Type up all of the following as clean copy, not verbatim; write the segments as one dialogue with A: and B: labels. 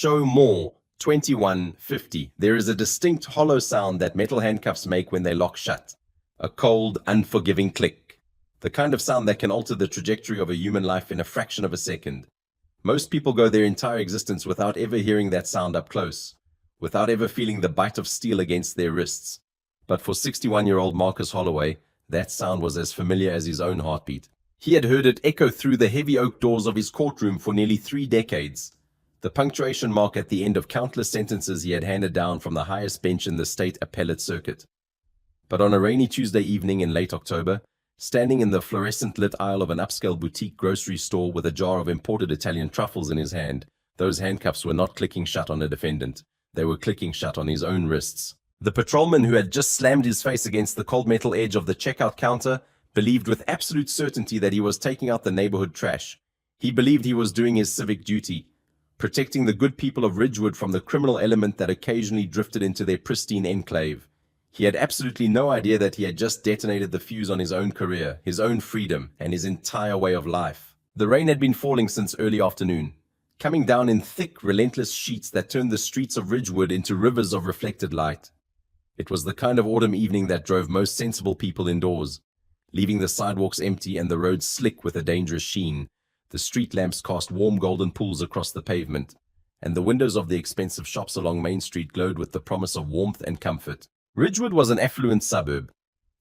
A: Show more. 2150. There is a distinct hollow sound that metal handcuffs make when they lock shut. A cold, unforgiving click. The kind of sound that can alter the trajectory of a human life in a fraction of a second. Most people go their entire existence without ever hearing that sound up close, without ever feeling the bite of steel against their wrists. But for 61-year-old Marcus Holloway, that sound was as familiar as his own heartbeat. He had heard it echo through the heavy oak doors of his courtroom for nearly 3 decades. The punctuation mark at the end of countless sentences he had handed down from the highest bench in the state appellate circuit. But on a rainy Tuesday evening in late October, standing in the fluorescent-lit aisle of an upscale boutique grocery store with a jar of imported Italian truffles in his hand, those handcuffs were not clicking shut on a defendant. They were clicking shut on his own wrists. The patrolman who had just slammed his face against the cold metal edge of the checkout counter believed with absolute certainty that he was taking out the neighborhood trash. He believed he was doing his civic duty, protecting the good people of Ridgewood from the criminal element that occasionally drifted into their pristine enclave. He had absolutely no idea that he had just detonated the fuse on his own career, his own freedom, and his entire way of life. The rain had been falling since early afternoon, coming down in thick, relentless sheets that turned the streets of Ridgewood into rivers of reflected light. It was the kind of autumn evening that drove most sensible people indoors, leaving the sidewalks empty and the roads slick with a dangerous sheen. The street lamps cast warm golden pools across the pavement, and the windows of the expensive shops along Main Street glowed with the promise of warmth and comfort. Ridgewood was an affluent suburb,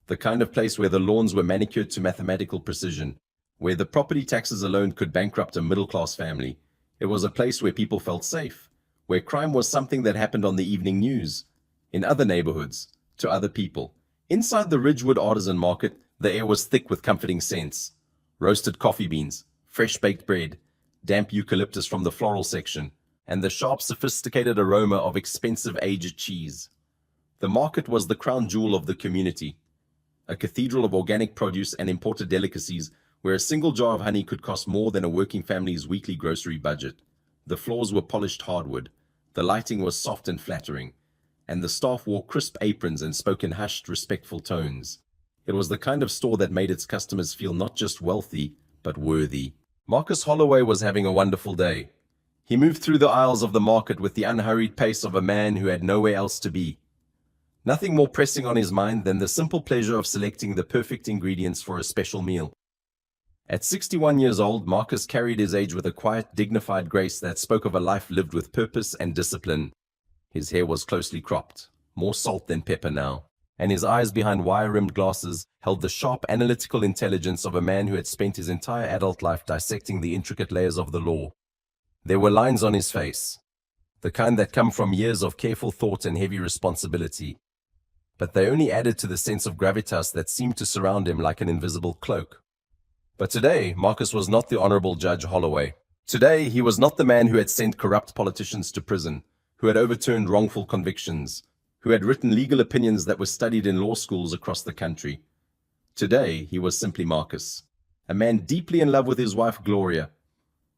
A: the kind of place where the lawns were manicured to mathematical precision, where the property taxes alone could bankrupt a middle-class family. It was a place where people felt safe, where crime was something that happened on the evening news, in other neighborhoods, to other people. Inside the Ridgewood Artisan Market, the air was thick with comforting scents. Roasted coffee beans, fresh baked bread, damp eucalyptus from the floral section, and the sharp, sophisticated aroma of expensive aged cheese. The market was the crown jewel of the community, a cathedral of organic produce and imported delicacies where a single jar of honey could cost more than a working family's weekly grocery budget. The floors were polished hardwood, the lighting was soft and flattering, and the staff wore crisp aprons and spoke in hushed, respectful tones. It was the kind of store that made its customers feel not just wealthy, but worthy. Marcus Holloway was having a wonderful day. He moved through the aisles of the market with the unhurried pace of a man who had nowhere else to be. Nothing more pressing on his mind than the simple pleasure of selecting the perfect ingredients for a special meal. At 61 years old, Marcus carried his age with a quiet, dignified grace that spoke of a life lived with purpose and discipline. His hair was closely cropped, more salt than pepper now, and his eyes behind wire-rimmed glasses held the sharp, analytical intelligence of a man who had spent his entire adult life dissecting the intricate layers of the law. There were lines on his face, the kind that come from years of careful thought and heavy responsibility, but they only added to the sense of gravitas that seemed to surround him like an invisible cloak. But today, Marcus was not the Honorable Judge Holloway. Today, he was not the man who had sent corrupt politicians to prison, who had overturned wrongful convictions, who had written legal opinions that were studied in law schools across the country. Today, he was simply Marcus, a man deeply in love with his wife Gloria.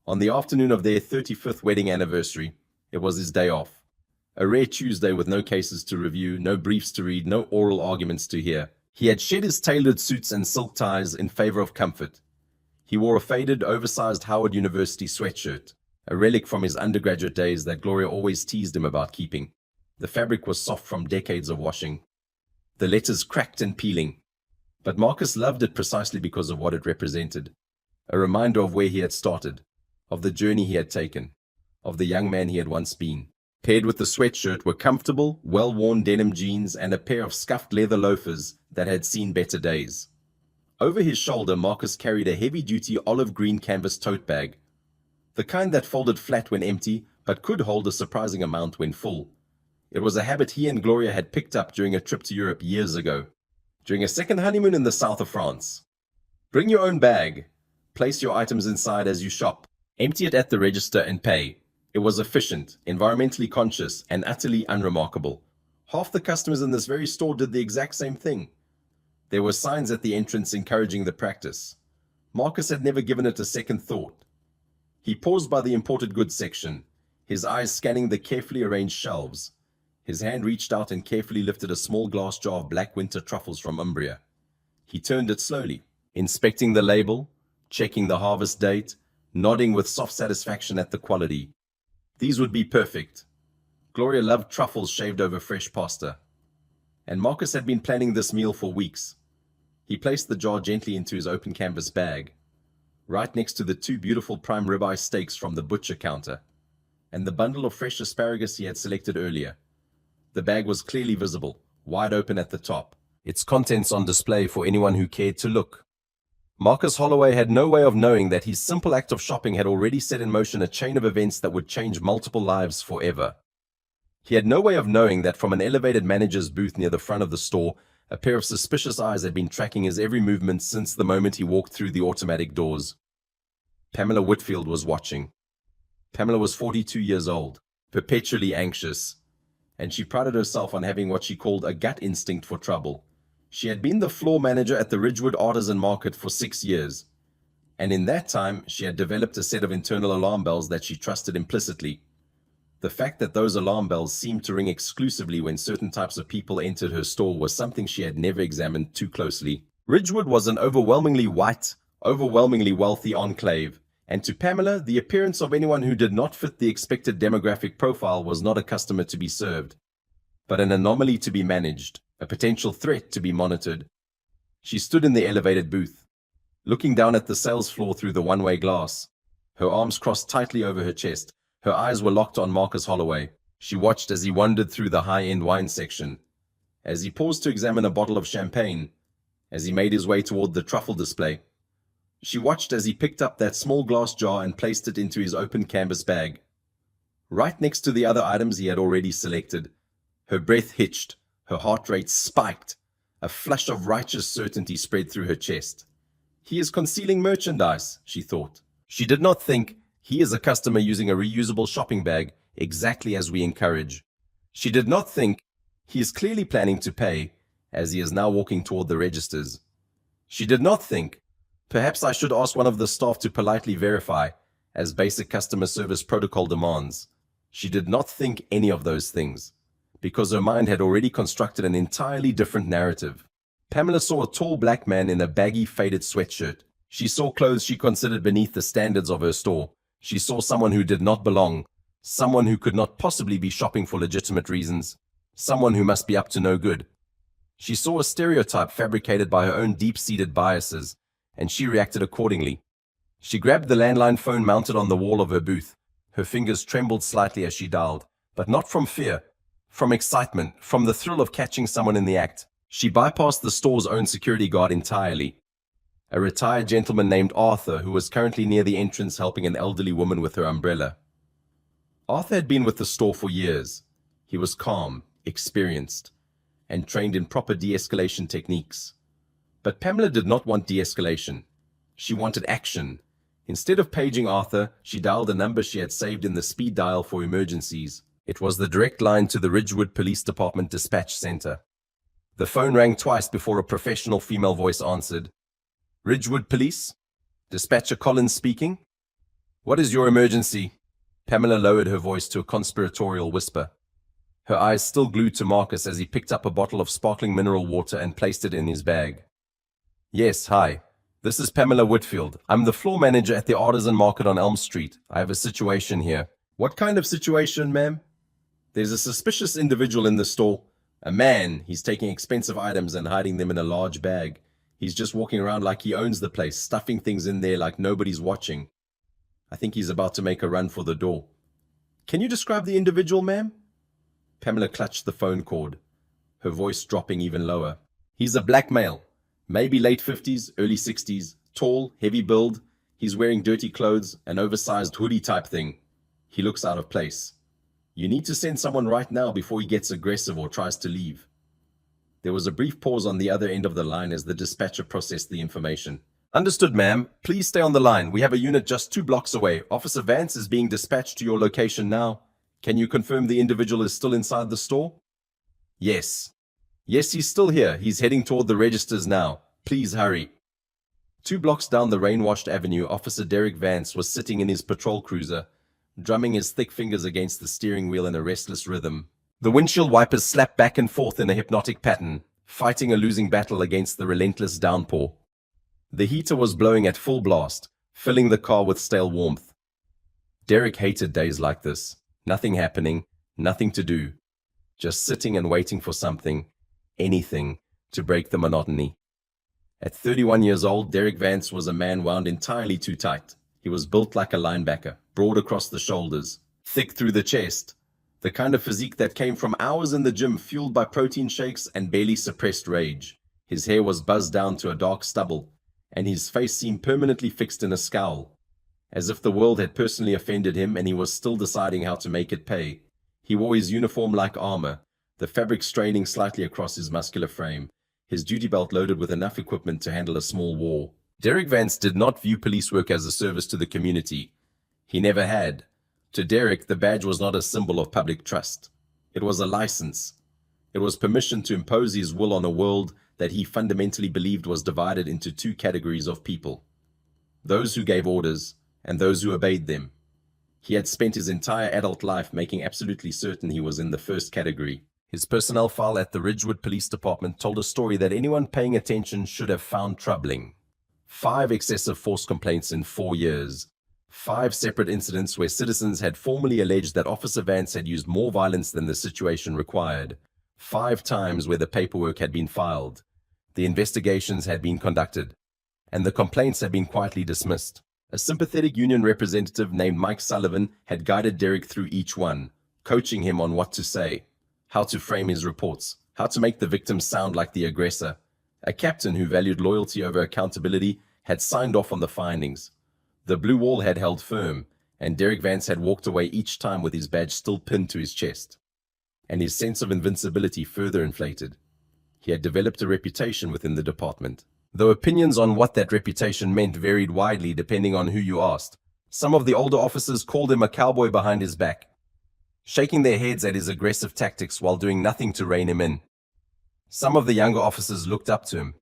A: On the afternoon of their 35th wedding anniversary, it was his day off. A rare Tuesday with no cases to review, no briefs to read, no oral arguments to hear. He had shed his tailored suits and silk ties in favor of comfort. He wore a faded, oversized Howard University sweatshirt, a relic from his undergraduate days that Gloria always teased him about keeping. The fabric was soft from decades of washing, the letters cracked and peeling. But Marcus loved it precisely because of what it represented. A reminder of where he had started, of the journey he had taken, of the young man he had once been. Paired with the sweatshirt were comfortable, well-worn denim jeans and a pair of scuffed leather loafers that had seen better days. Over his shoulder, Marcus carried a heavy-duty olive-green canvas tote bag, the kind that folded flat when empty, but could hold a surprising amount when full. It was a habit he and Gloria had picked up during a trip to Europe years ago, during a second honeymoon in the south of France. Bring your own bag, place your items inside as you shop, empty it at the register and pay. It was efficient, environmentally conscious, and utterly unremarkable. Half the customers in this very store did the exact same thing. There were signs at the entrance encouraging the practice. Marcus had never given it a second thought. He paused by the imported goods section, his eyes scanning the carefully arranged shelves. His hand reached out and carefully lifted a small glass jar of black winter truffles from Umbria. He turned it slowly, inspecting the label, checking the harvest date, nodding with soft satisfaction at the quality. These would be perfect. Gloria loved truffles shaved over fresh pasta. And Marcus had been planning this meal for weeks. He placed the jar gently into his open canvas bag, right next to the two beautiful prime ribeye steaks from the butcher counter, and the bundle of fresh asparagus he had selected earlier. The bag was clearly visible, wide open at the top, its contents on display for anyone who cared to look. Marcus Holloway had no way of knowing that his simple act of shopping had already set in motion a chain of events that would change multiple lives forever. He had no way of knowing that from an elevated manager's booth near the front of the store, a pair of suspicious eyes had been tracking his every movement since the moment he walked through the automatic doors. Pamela Whitfield was watching. Pamela was 42 years old, perpetually anxious, and she prided herself on having what she called a gut instinct for trouble. She had been the floor manager at the Ridgewood Artisan Market for 6 years, and in that time she had developed a set of internal alarm bells that she trusted implicitly. The fact that those alarm bells seemed to ring exclusively when certain types of people entered her store was something she had never examined too closely. Ridgewood was an overwhelmingly white, overwhelmingly wealthy enclave, and to Pamela, the appearance of anyone who did not fit the expected demographic profile was not a customer to be served, but an anomaly to be managed, a potential threat to be monitored. She stood in the elevated booth, looking down at the sales floor through the one-way glass, her arms crossed tightly over her chest. Her eyes were locked on Marcus Holloway. She watched as he wandered through the high-end wine section, as he paused to examine a bottle of champagne, as he made his way toward the truffle display. She watched as he picked up that small glass jar and placed it into his open canvas bag, right next to the other items he had already selected. Her breath hitched, her heart rate spiked, a flush of righteous certainty spread through her chest. He is concealing merchandise, she thought. She did not think, he is a customer using a reusable shopping bag, exactly as we encourage. She did not think, he is clearly planning to pay, as he is now walking toward the registers. She did not think, perhaps I should ask one of the staff to politely verify, as basic customer service protocol demands. She did not think any of those things, because her mind had already constructed an entirely different narrative. Pamela saw a tall black man in a baggy, faded sweatshirt. She saw clothes she considered beneath the standards of her store. She saw someone who did not belong, someone who could not possibly be shopping for legitimate reasons, someone who must be up to no good. She saw a stereotype fabricated by her own deep-seated biases, and she reacted accordingly. She grabbed the landline phone mounted on the wall of her booth. Her fingers trembled slightly as she dialed, but not from fear, from excitement, from the thrill of catching someone in the act. She bypassed the store's own security guard entirely, a retired gentleman named Arthur who was currently near the entrance helping an elderly woman with her umbrella. Arthur had been with the store for years. He was calm, experienced, and trained in proper de-escalation techniques. But Pamela did not want de-escalation. She wanted action. Instead of paging Arthur, she dialed a number she had saved in the speed dial for emergencies. It was the direct line to the Ridgewood Police Department Dispatch Center. The phone rang twice before a professional female voice answered. Ridgewood Police? Dispatcher Collins speaking? What is your emergency? Pamela lowered her voice to a conspiratorial whisper, her eyes still glued to Marcus as he picked up a bottle of sparkling mineral water and placed it in his bag. Yes, hi. This is Pamela Whitfield. I'm the floor manager at the Artisan Market on Elm Street. I have a situation here. What kind of situation, ma'am? There's a suspicious individual in the store. A man. He's taking expensive items and hiding them in a large bag. He's just walking around like he owns the place, stuffing things in there like nobody's watching. I think he's about to make a run for the door. Can you describe the individual, ma'am? Pamela clutched the phone cord, her voice dropping even lower. He's a black male, maybe late 50s, early 60s, tall, heavy build. He's wearing dirty clothes, an oversized hoodie type thing. He looks out of place. You need to send someone right now before he gets aggressive or tries to leave. There was a brief pause on the other end of the line as the dispatcher processed the information. Understood, ma'am. Please stay on the line. We have a unit just 2 blocks away. Officer Vance is being dispatched to your location now. Can you confirm the individual is still inside the store? Yes. Yes, he's still here. He's heading toward the registers now. Please hurry. 2 blocks down the rain-washed avenue, Officer Derek Vance was sitting in his patrol cruiser, drumming his thick fingers against the steering wheel in a restless rhythm. The windshield wipers slapped back and forth in a hypnotic pattern, fighting a losing battle against the relentless downpour. The heater was blowing at full blast, filling the car with stale warmth. Derek hated days like this. Nothing happening, nothing to do. Just sitting and waiting for something, anything, to break the monotony. At 31 years old, Derek Vance was a man wound entirely too tight. He was built like a linebacker, broad across the shoulders, thick through the chest. The kind of physique that came from hours in the gym fueled by protein shakes and barely suppressed rage. His hair was buzzed down to a dark stubble, and his face seemed permanently fixed in a scowl, as if the world had personally offended him and he was still deciding how to make it pay. He wore his uniform like armor, the fabric straining slightly across his muscular frame, his duty belt loaded with enough equipment to handle a small war. Derek Vance did not view police work as a service to the community. He never had. To Derek, the badge was not a symbol of public trust. It was a license. It was permission to impose his will on a world that he fundamentally believed was divided into two categories of people: those who gave orders and those who obeyed them. He had spent his entire adult life making absolutely certain he was in the first category. His personnel file at the Ridgewood Police Department told a story that anyone paying attention should have found troubling. 5 excessive force complaints in 4 years. 5 separate incidents where citizens had formally alleged that Officer Vance had used more violence than the situation required. 5 times where the paperwork had been filed, the investigations had been conducted, and the complaints had been quietly dismissed. A sympathetic union representative named Mike Sullivan had guided Derek through each one, coaching him on what to say, how to frame his reports, how to make the victim sound like the aggressor. A captain who valued loyalty over accountability had signed off on the findings. The blue wall had held firm, and Derek Vance had walked away each time with his badge still pinned to his chest, and his sense of invincibility further inflated. He had developed a reputation within the department, though opinions on what that reputation meant varied widely depending on who you asked. Some of the older officers called him a cowboy behind his back, shaking their heads at his aggressive tactics while doing nothing to rein him in. Some of the younger officers looked up to him,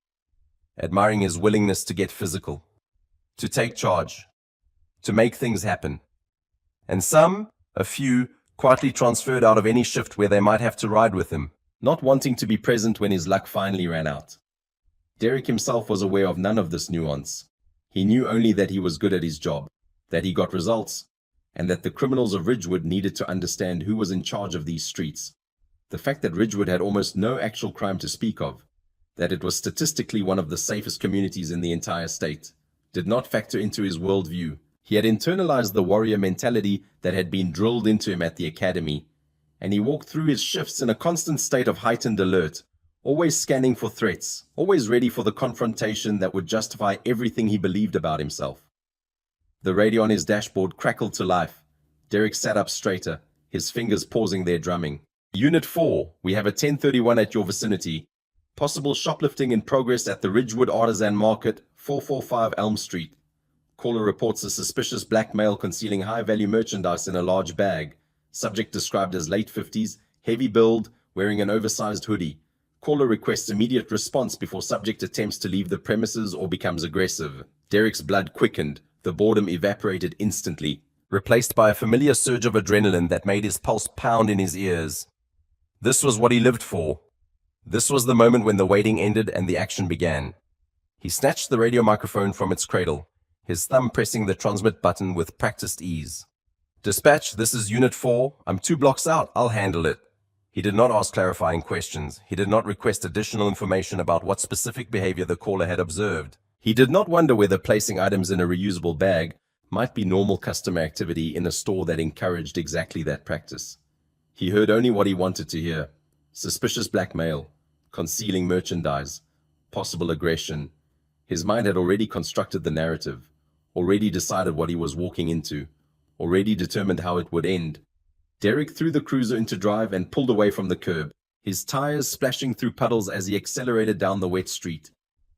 A: admiring his willingness to get physical, to take charge, to make things happen. And some, a few, quietly transferred out of any shift where they might have to ride with him, not wanting to be present when his luck finally ran out. Derek himself was aware of none of this nuance. He knew only that he was good at his job, that he got results, and that the criminals of Ridgewood needed to understand who was in charge of these streets. The fact that Ridgewood had almost no actual crime to speak of, that it was statistically one of the safest communities in the entire state, did not factor into his worldview. He had internalized the warrior mentality that had been drilled into him at the academy, and he walked through his shifts in a constant state of heightened alert, always scanning for threats, always ready for the confrontation that would justify everything he believed about himself. The radio on his dashboard crackled to life. Derek sat up straighter, his fingers pausing their drumming. Unit 4, we have a 1031 at your vicinity. Possible shoplifting in progress at the Ridgewood Artisan Market, 445 Elm Street. Caller reports a suspicious black male concealing high-value merchandise in a large bag. Subject described as late 50s, heavy build, wearing an oversized hoodie. Caller requests immediate response before subject attempts to leave the premises or becomes aggressive. Derek's blood quickened, the boredom evaporated instantly, replaced by a familiar surge of adrenaline that made his pulse pound in his ears. This was what he lived for. This was the moment when the waiting ended and the action began. He snatched the radio microphone from its cradle, his thumb pressing the transmit button with practiced ease. Dispatch, this is Unit 4. I'm 2 blocks out. I'll handle it. He did not ask clarifying questions. He did not request additional information about what specific behavior the caller had observed. He did not wonder whether placing items in a reusable bag might be normal customer activity in a store that encouraged exactly that practice. He heard only what he wanted to hear. Suspicious black male, concealing merchandise, possible aggression. His mind had already constructed the narrative, already decided what he was walking into, already determined how it would end. Derek threw the cruiser into drive and pulled away from the curb, his tires splashing through puddles as he accelerated down the wet street.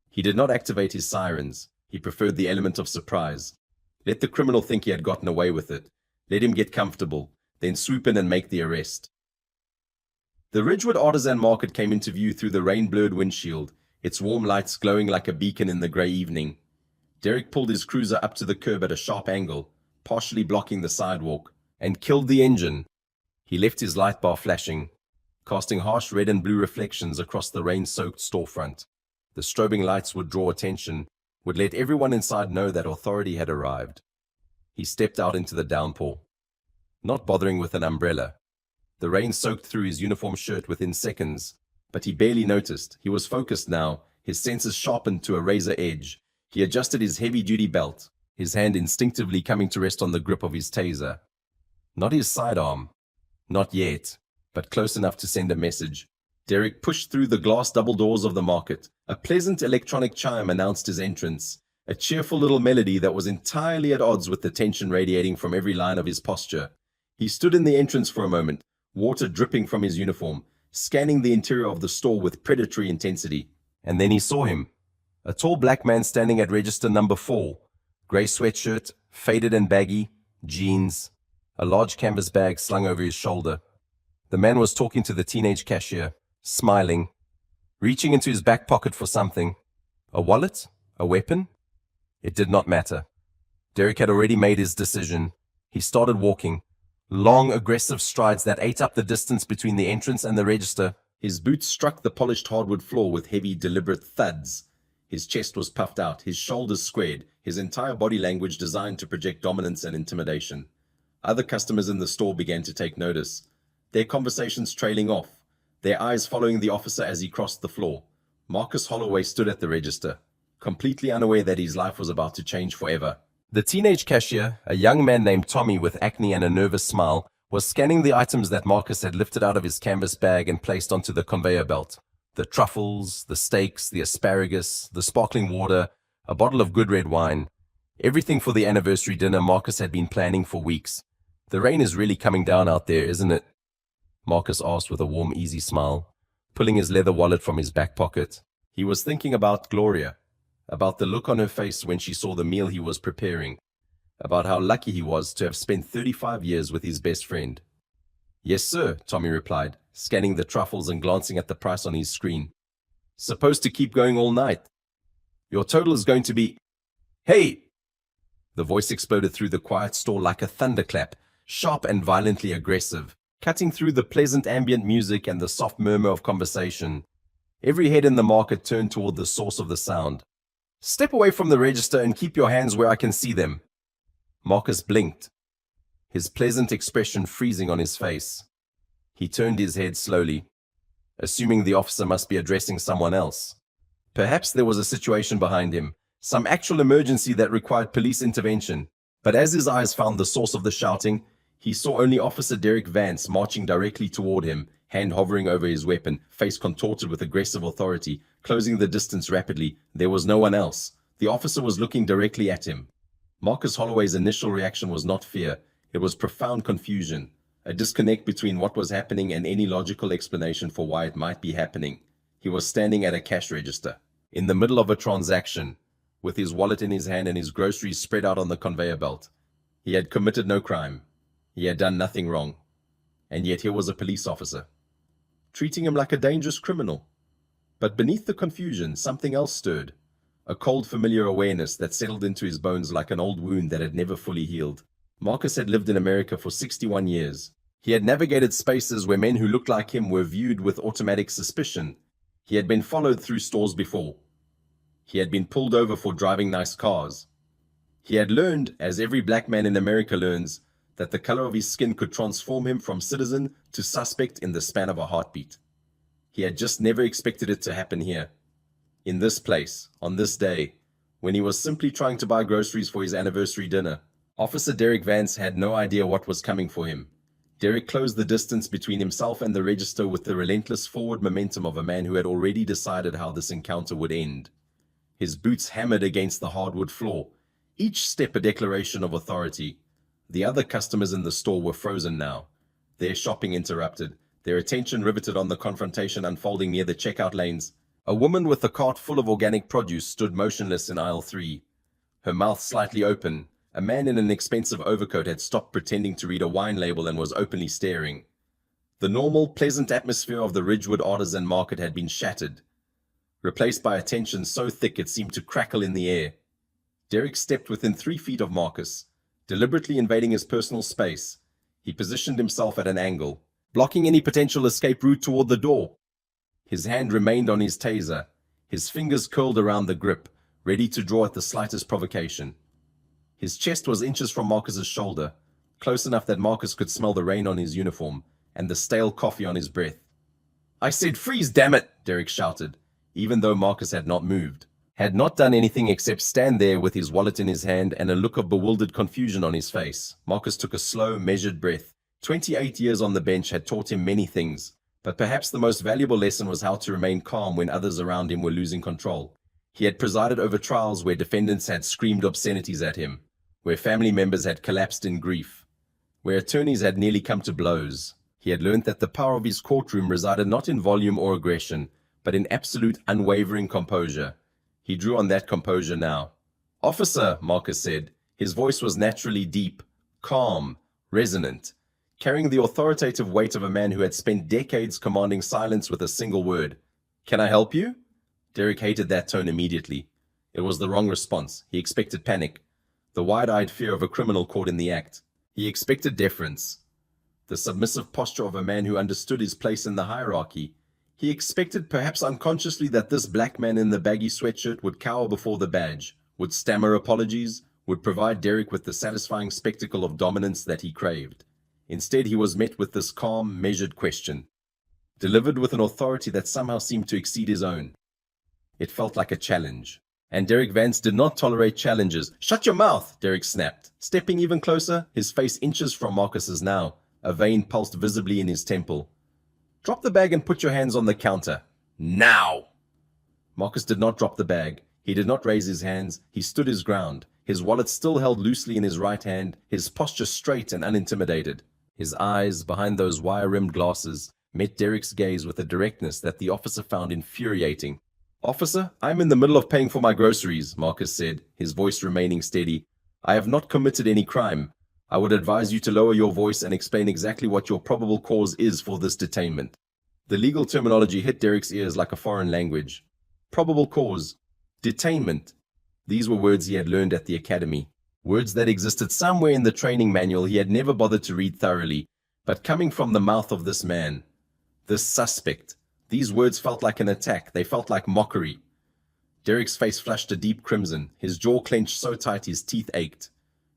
A: He did not activate his sirens. He preferred the element of surprise. Let the criminal think he had gotten away with it. Let him get comfortable, then swoop in and make the arrest. The Ridgewood Artisan Market came into view through the rain-blurred windshield, its warm lights glowing like a beacon in the grey evening. Derek pulled his cruiser up to the curb at a sharp angle, partially blocking the sidewalk, and killed the engine. He left his light bar flashing, casting harsh red and blue reflections across the rain-soaked storefront. The strobing lights would draw attention, would let everyone inside know that authority had arrived. He stepped out into the downpour. not bothering with an umbrella. The rain soaked through his uniform shirt within seconds, but he barely noticed. He was focused now, his senses sharpened to a razor edge. He adjusted his heavy-duty belt, his hand instinctively coming to rest on the grip of his taser. Not his sidearm. Not yet, but close enough to send a message. Derek pushed through the glass double doors of the market. A pleasant electronic chime announced his entrance, a cheerful little melody that was entirely at odds with the tension radiating from every line of his posture. He stood in the entrance for a moment, water dripping from his uniform, scanning the interior of the store with predatory intensity. And then he saw him. A tall black man standing at register number 4. Grey sweatshirt, faded and baggy, jeans, a large canvas bag slung over his shoulder. The man was talking to the teenage cashier, smiling, reaching into his back pocket for something. A wallet? A weapon? It did not matter. Derek had already made his decision. He started walking, long, aggressive strides that ate up the distance between the entrance and the register. His boots struck the polished hardwood floor with heavy, deliberate thuds. His chest was puffed out, his shoulders squared, his entire body language designed to project dominance and intimidation. Other customers in the store began to take notice, their conversations trailing off, their eyes following the officer as he crossed the floor. Marcus Holloway stood at the register, completely unaware that his life was about to change forever. The teenage cashier, a young man named Tommy with acne and a nervous smile, was scanning the items that Marcus had lifted out of his canvas bag and placed onto the conveyor belt. The truffles, the steaks, the asparagus, the sparkling water, a bottle of good red wine. Everything for the anniversary dinner Marcus had been planning for weeks. The rain is really coming down out there, isn't it? Marcus asked with a warm, easy smile, pulling his leather wallet from his back pocket. He was thinking about Gloria, about the look on her face when she saw the meal he was preparing, about how lucky he was to have spent 35 years with his best friend. Yes, sir, Tommy replied, scanning the truffles and glancing at the price on his screen. Supposed to keep going all night. Your total is going to be... Hey! The voice exploded through the quiet store like a thunderclap, sharp and violently aggressive, cutting through the pleasant ambient music and the soft murmur of conversation. Every head in the market turned toward the source of the sound. Step away from the register and keep your hands where I can see them. Marcus blinked, his pleasant expression freezing on his face. He turned his head slowly, assuming the officer must be addressing someone else. Perhaps there was a situation behind him, some actual emergency that required police intervention. But as his eyes found the source of the shouting, he saw only Officer Derek Vance marching directly toward him, hand hovering over his weapon, face contorted with aggressive authority, closing the distance rapidly. There was no one else. The officer was looking directly at him. Marcus Holloway's initial reaction was not fear. It was profound confusion, a disconnect between what was happening and any logical explanation for why it might be happening. He was standing at a cash register, in the middle of a transaction, with his wallet in his hand and his groceries spread out on the conveyor belt. He had committed no crime. He had done nothing wrong. And yet here was a police officer, treating him like a dangerous criminal. But beneath the confusion, something else stirred, a cold, familiar awareness that settled into his bones like an old wound that had never fully healed. Marcus had lived in America for 61 years. He had navigated spaces where men who looked like him were viewed with automatic suspicion. He had been followed through stores before. He had been pulled over for driving nice cars. He had learned, as every black man in America learns, that the color of his skin could transform him from citizen to suspect in the span of a heartbeat. He had just never expected it to happen here, in this place, on this day, when he was simply trying to buy groceries for his anniversary dinner. Officer Derek Vance had no idea what was coming for him. Derek closed the distance between himself and the register with the relentless forward momentum of a man who had already decided how this encounter would end. His boots hammered against the hardwood floor, each step a declaration of authority. The other customers in the store were frozen now, their shopping interrupted, their attention riveted on the confrontation unfolding near the checkout lanes. A woman with a cart full of organic produce stood motionless in aisle 3, her mouth slightly open. A man in an expensive overcoat had stopped pretending to read a wine label and was openly staring. The normal, pleasant atmosphere of the Ridgewood artisan market had been shattered, replaced by a tension so thick it seemed to crackle in the air. Derek stepped within 3 feet of Marcus, deliberately invading his personal space. He positioned himself at an angle, blocking any potential escape route toward the door. His hand remained on his taser, his fingers curled around the grip, ready to draw at the slightest provocation. His chest was inches from Marcus's shoulder, close enough that Marcus could smell the rain on his uniform and the stale coffee on his breath. "I said freeze, damn it!" Derek shouted, even though Marcus had not moved, had not done anything except stand there with his wallet in his hand and a look of bewildered confusion on his face. Marcus took a slow, measured breath. 28 years on the bench had taught him many things, but perhaps the most valuable lesson was how to remain calm when others around him were losing control. He had presided over trials where defendants had screamed obscenities at him, where family members had collapsed in grief, where attorneys had nearly come to blows. He had learned that the power of his courtroom resided not in volume or aggression, but in absolute, unwavering composure. He drew on that composure now. "Officer," Marcus said. His voice was naturally deep, calm, resonant, carrying the authoritative weight of a man who had spent decades commanding silence with a single word. "Can I help you?" Derek hated that tone immediately. It was the wrong response. He expected panic, the wide-eyed fear of a criminal caught in the act. He expected deference, the submissive posture of a man who understood his place in the hierarchy. He expected, perhaps unconsciously, that this black man in the baggy sweatshirt would cower before the badge, would stammer apologies, would provide Derek with the satisfying spectacle of dominance that he craved. Instead, he was met with this calm, measured question, delivered with an authority that somehow seemed to exceed his own. It felt like a challenge. And Derek Vance did not tolerate challenges. "Shut your mouth!" Derek snapped, stepping even closer, his face inches from Marcus's now, a vein pulsed visibly in his temple. "Drop the bag and put your hands on the counter. Now!" Marcus did not drop the bag. He did not raise his hands. He stood his ground, his wallet still held loosely in his right hand, his posture straight and unintimidated. His eyes, behind those wire-rimmed glasses, met Derek's gaze with a directness that the officer found infuriating. "Officer, I'm in the middle of paying for my groceries," Marcus said, his voice remaining steady. "I have not committed any crime. I would advise you to lower your voice and explain exactly what your probable cause is for this detainment." The legal terminology hit Derek's ears like a foreign language. Probable cause. Detainment. These were words he had learned at the academy. Words that existed somewhere in the training manual he had never bothered to read thoroughly. But coming from the mouth of this man, this suspect, these words felt like an attack. They felt like mockery. Derek's face flushed a deep crimson. His jaw clenched so tight his teeth ached.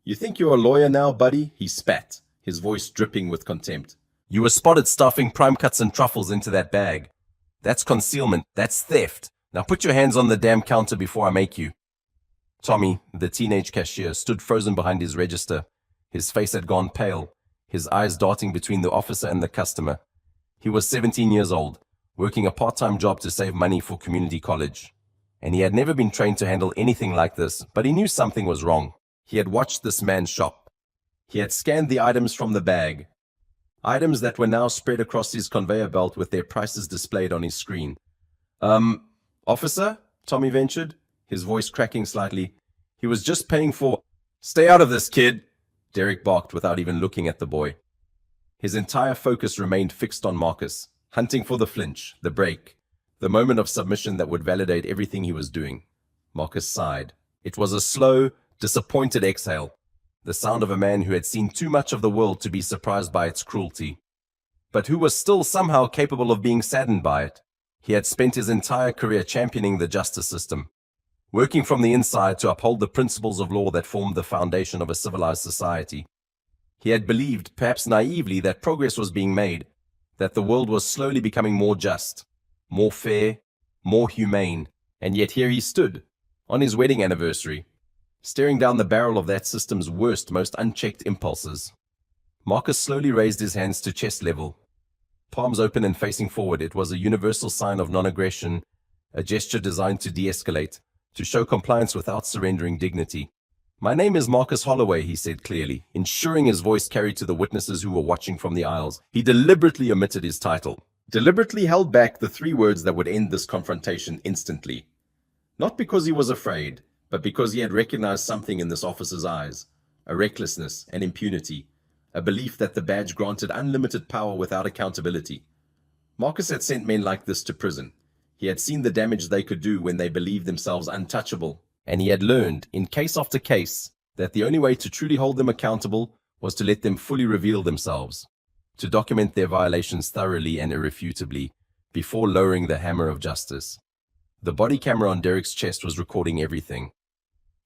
A: "You think you're a lawyer now, buddy?" he spat, his voice dripping with contempt. "You were spotted stuffing prime cuts and truffles into that bag. That's concealment. That's theft. Now put your hands on the damn counter before I make you." Tommy, the teenage cashier, stood frozen behind his register. His face had gone pale, his eyes darting between the officer and the customer. He was 17 years old, working a part-time job to save money for community college. And he had never been trained to handle anything like this, but he knew something was wrong. He had watched this man shop. He had scanned the items from the bag, items that were now spread across his conveyor belt with their prices displayed on his screen. Officer?" Tommy ventured, his voice cracking slightly. "He was just paying for—" "Stay out of this, kid!" Derek barked without even looking at the boy. His entire focus remained fixed on Marcus, hunting for the flinch, the break, the moment of submission that would validate everything he was doing. Marcus sighed. It was a slow, disappointed exhale, the sound of a man who had seen too much of the world to be surprised by its cruelty, but who was still somehow capable of being saddened by it. He had spent his entire career championing the justice system, working from the inside to uphold the principles of law that formed the foundation of a civilized society. He had believed, perhaps naively, that progress was being made, that the world was slowly becoming more just, more fair, more humane, and yet here he stood, on his wedding anniversary, staring down the barrel of that system's worst, most unchecked impulses. Marcus slowly raised his hands to chest level, palms open and facing forward. It was a universal sign of non-aggression, a gesture designed to de-escalate, to show compliance without surrendering dignity. "My name is Marcus Holloway," he said clearly, ensuring his voice carried to the witnesses who were watching from the aisles. He deliberately omitted his title, deliberately held back the 3 words that would end this confrontation instantly. Not because he was afraid, but because he had recognized something in this officer's eyes, a recklessness, an impunity, a belief that the badge granted unlimited power without accountability. Marcus had sent men like this to prison. He had seen the damage they could do when they believed themselves untouchable, and he had learned, in case after case, that the only way to truly hold them accountable was to let them fully reveal themselves, to document their violations thoroughly and irrefutably, before lowering the hammer of justice. The body camera on Derek's chest was recording everything.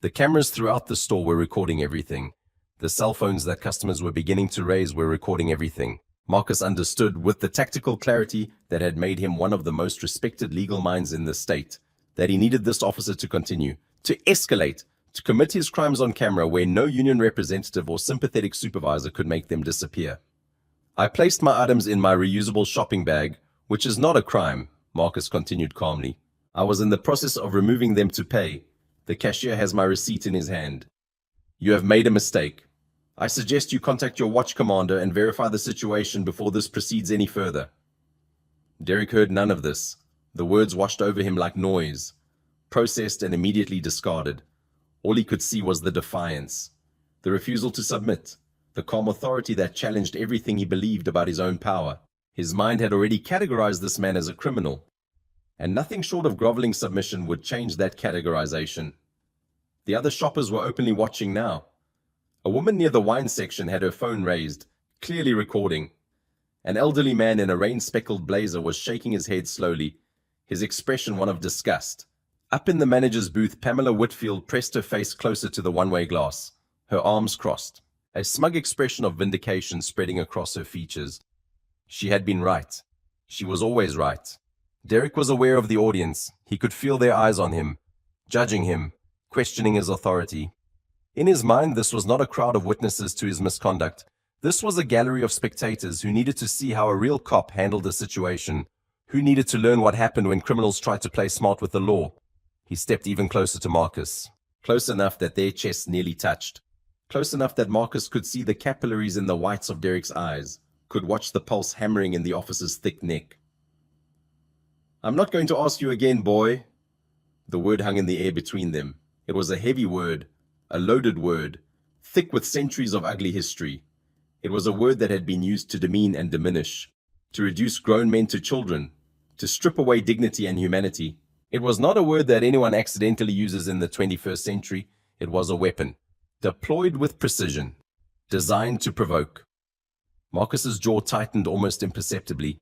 A: The cameras throughout the store were recording everything. The cell phones that customers were beginning to raise were recording everything. Marcus understood, with the tactical clarity that had made him one of the most respected legal minds in the state, that he needed this officer to continue, to escalate, to commit his crimes on camera where no union representative or sympathetic supervisor could make them disappear. I placed my items in my reusable shopping bag, which is not a crime, Marcus continued calmly. I was in the process of removing them to pay. The cashier has my receipt in his hand. You have made a mistake. I suggest you contact your watch commander and verify the situation before this proceeds any further. Derek heard none of this. The words washed over him like noise, processed and immediately discarded. All he could see was the defiance, the refusal to submit, the calm authority that challenged everything he believed about his own power. His mind had already categorized this man as a criminal, and nothing short of groveling submission would change that categorization. The other shoppers were openly watching now. A woman near the wine section had her phone raised, clearly recording. An elderly man in a rain-speckled blazer was shaking his head slowly, his expression one of disgust. Up in the manager's booth, Pamela Whitfield pressed her face closer to the one-way glass, her arms crossed, a smug expression of vindication spreading across her features. She had been right. She was always right. Derek was aware of the audience. He could feel their eyes on him, judging him, questioning his authority. In his mind, this was not a crowd of witnesses to his misconduct. This was a gallery of spectators who needed to see how a real cop handled the situation, who needed to learn what happened when criminals tried to play smart with the law. He stepped even closer to Marcus, close enough that their chests nearly touched, close enough that Marcus could see the capillaries in the whites of Derek's eyes, could watch the pulse hammering in the officer's thick neck. I'm not going to ask you again, boy. The word hung in the air between them. It was a heavy word, a loaded word, thick with centuries of ugly history. It was a word that had been used to demean and diminish, to reduce grown men to children, to strip away dignity and humanity. It was not a word that anyone accidentally uses in the 21st century. It was a weapon, deployed with precision, designed to provoke. Marcus's jaw tightened almost imperceptibly.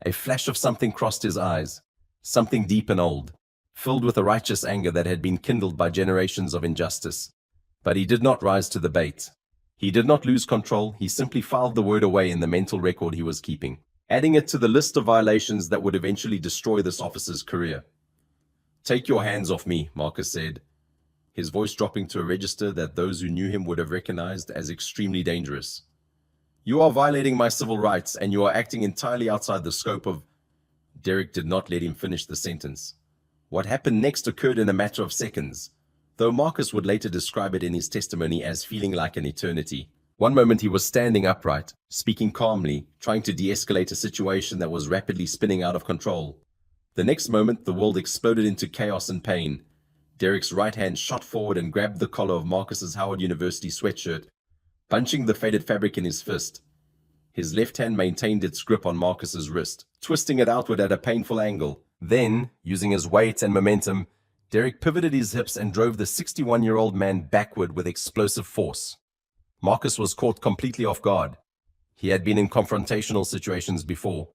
A: A flash of something crossed his eyes, something deep and old, filled with a righteous anger that had been kindled by generations of injustice. But he did not rise to the bait. He did not lose control. He simply filed the word away in the mental record he was keeping, adding it to the list of violations that would eventually destroy this officer's career. Take your hands off me, Marcus said, his voice dropping to a register that those who knew him would have recognized as extremely dangerous. You are violating my civil rights, and you are acting entirely outside the scope of... Derek did not let him finish the sentence. What happened next occurred in a matter of seconds, though Marcus would later describe it in his testimony as feeling like an eternity. One moment he was standing upright, speaking calmly, trying to de-escalate a situation that was rapidly spinning out of control. The next moment, the world exploded into chaos and pain. Derek's right hand shot forward and grabbed the collar of Marcus's Howard University sweatshirt, bunching the faded fabric in his fist. His left hand maintained its grip on Marcus's wrist, twisting it outward at a painful angle. Then, using his weight and momentum, Derek pivoted his hips and drove the 61-year-old man backward with explosive force. Marcus was caught completely off guard. He had been in confrontational situations before,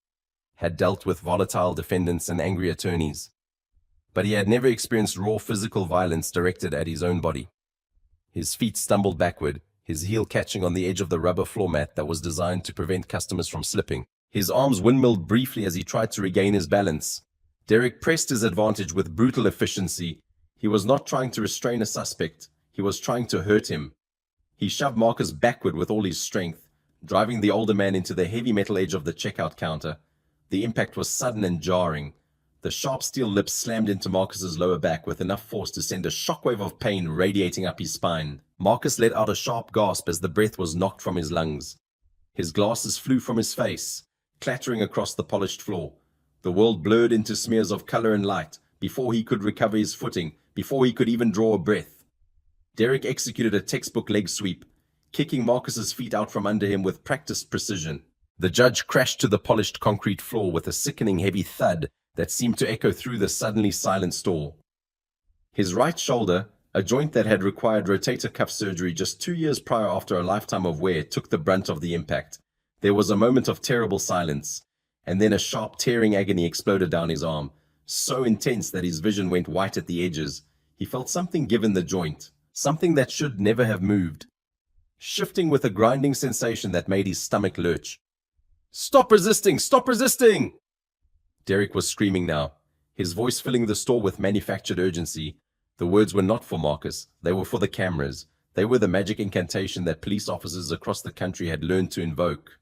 A: had dealt with volatile defendants and angry attorneys, but he had never experienced raw physical violence directed at his own body. His feet stumbled backward, his heel catching on the edge of the rubber floor mat that was designed to prevent customers from slipping. His arms windmilled briefly as he tried to regain his balance. Derek pressed his advantage with brutal efficiency. He was not trying to restrain a suspect. He was trying to hurt him. He shoved Marcus backward with all his strength, driving the older man into the heavy metal edge of the checkout counter. The impact was sudden and jarring. The sharp steel lips slammed into Marcus's lower back with enough force to send a shockwave of pain radiating up his spine. Marcus let out a sharp gasp as the breath was knocked from his lungs. His glasses flew from his face, clattering across the polished floor. The world blurred into smears of color and light before he could recover his footing, before he could even draw a breath. Derek executed a textbook leg sweep, kicking Marcus's feet out from under him with practiced precision. The judge crashed to the polished concrete floor with a sickening heavy thud that seemed to echo through the suddenly silent store. His right shoulder, a joint that had required rotator cuff surgery just 2 years prior after a lifetime of wear, took the brunt of the impact. There was a moment of terrible silence, and then a sharp tearing agony exploded down his arm, so intense that his vision went white at the edges. He felt something give in the joint, something that should never have moved. shifting with a grinding sensation that made his stomach lurch. "Stop resisting! Stop resisting!" Derek was screaming now, his voice filling the store with manufactured urgency. The words were not for Marcus, they were for the cameras. They were the magic incantation that police officers across the country had learned to invoke.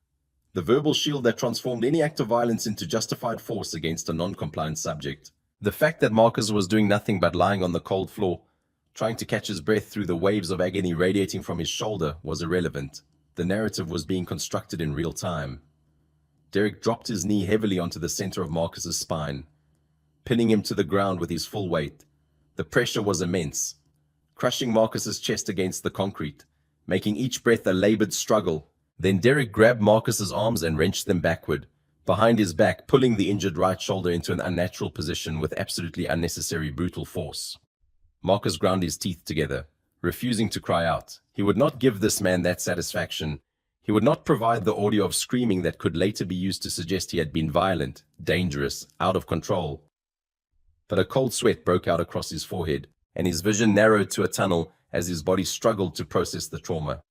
A: The verbal shield that transformed any act of violence into justified force against a non-compliant subject. The fact that Marcus was doing nothing but lying on the cold floor, trying to catch his breath through the waves of agony radiating from his shoulder, was irrelevant. The narrative was being constructed in real time. Derek dropped his knee heavily onto the center of Marcus's spine, pinning him to the ground with his full weight. The pressure was immense, crushing Marcus's chest against the concrete, making each breath a labored struggle. Then Derek grabbed Marcus's arms and wrenched them backward, behind his back, pulling the injured right shoulder into an unnatural position with absolutely unnecessary brutal force. Marcus ground his teeth together, refusing to cry out. He would not give this man that satisfaction. He would not provide the audio of screaming that could later be used to suggest he had been violent, dangerous, out of control. But a cold sweat broke out across his forehead, and his vision narrowed to a tunnel as his body struggled to process the trauma.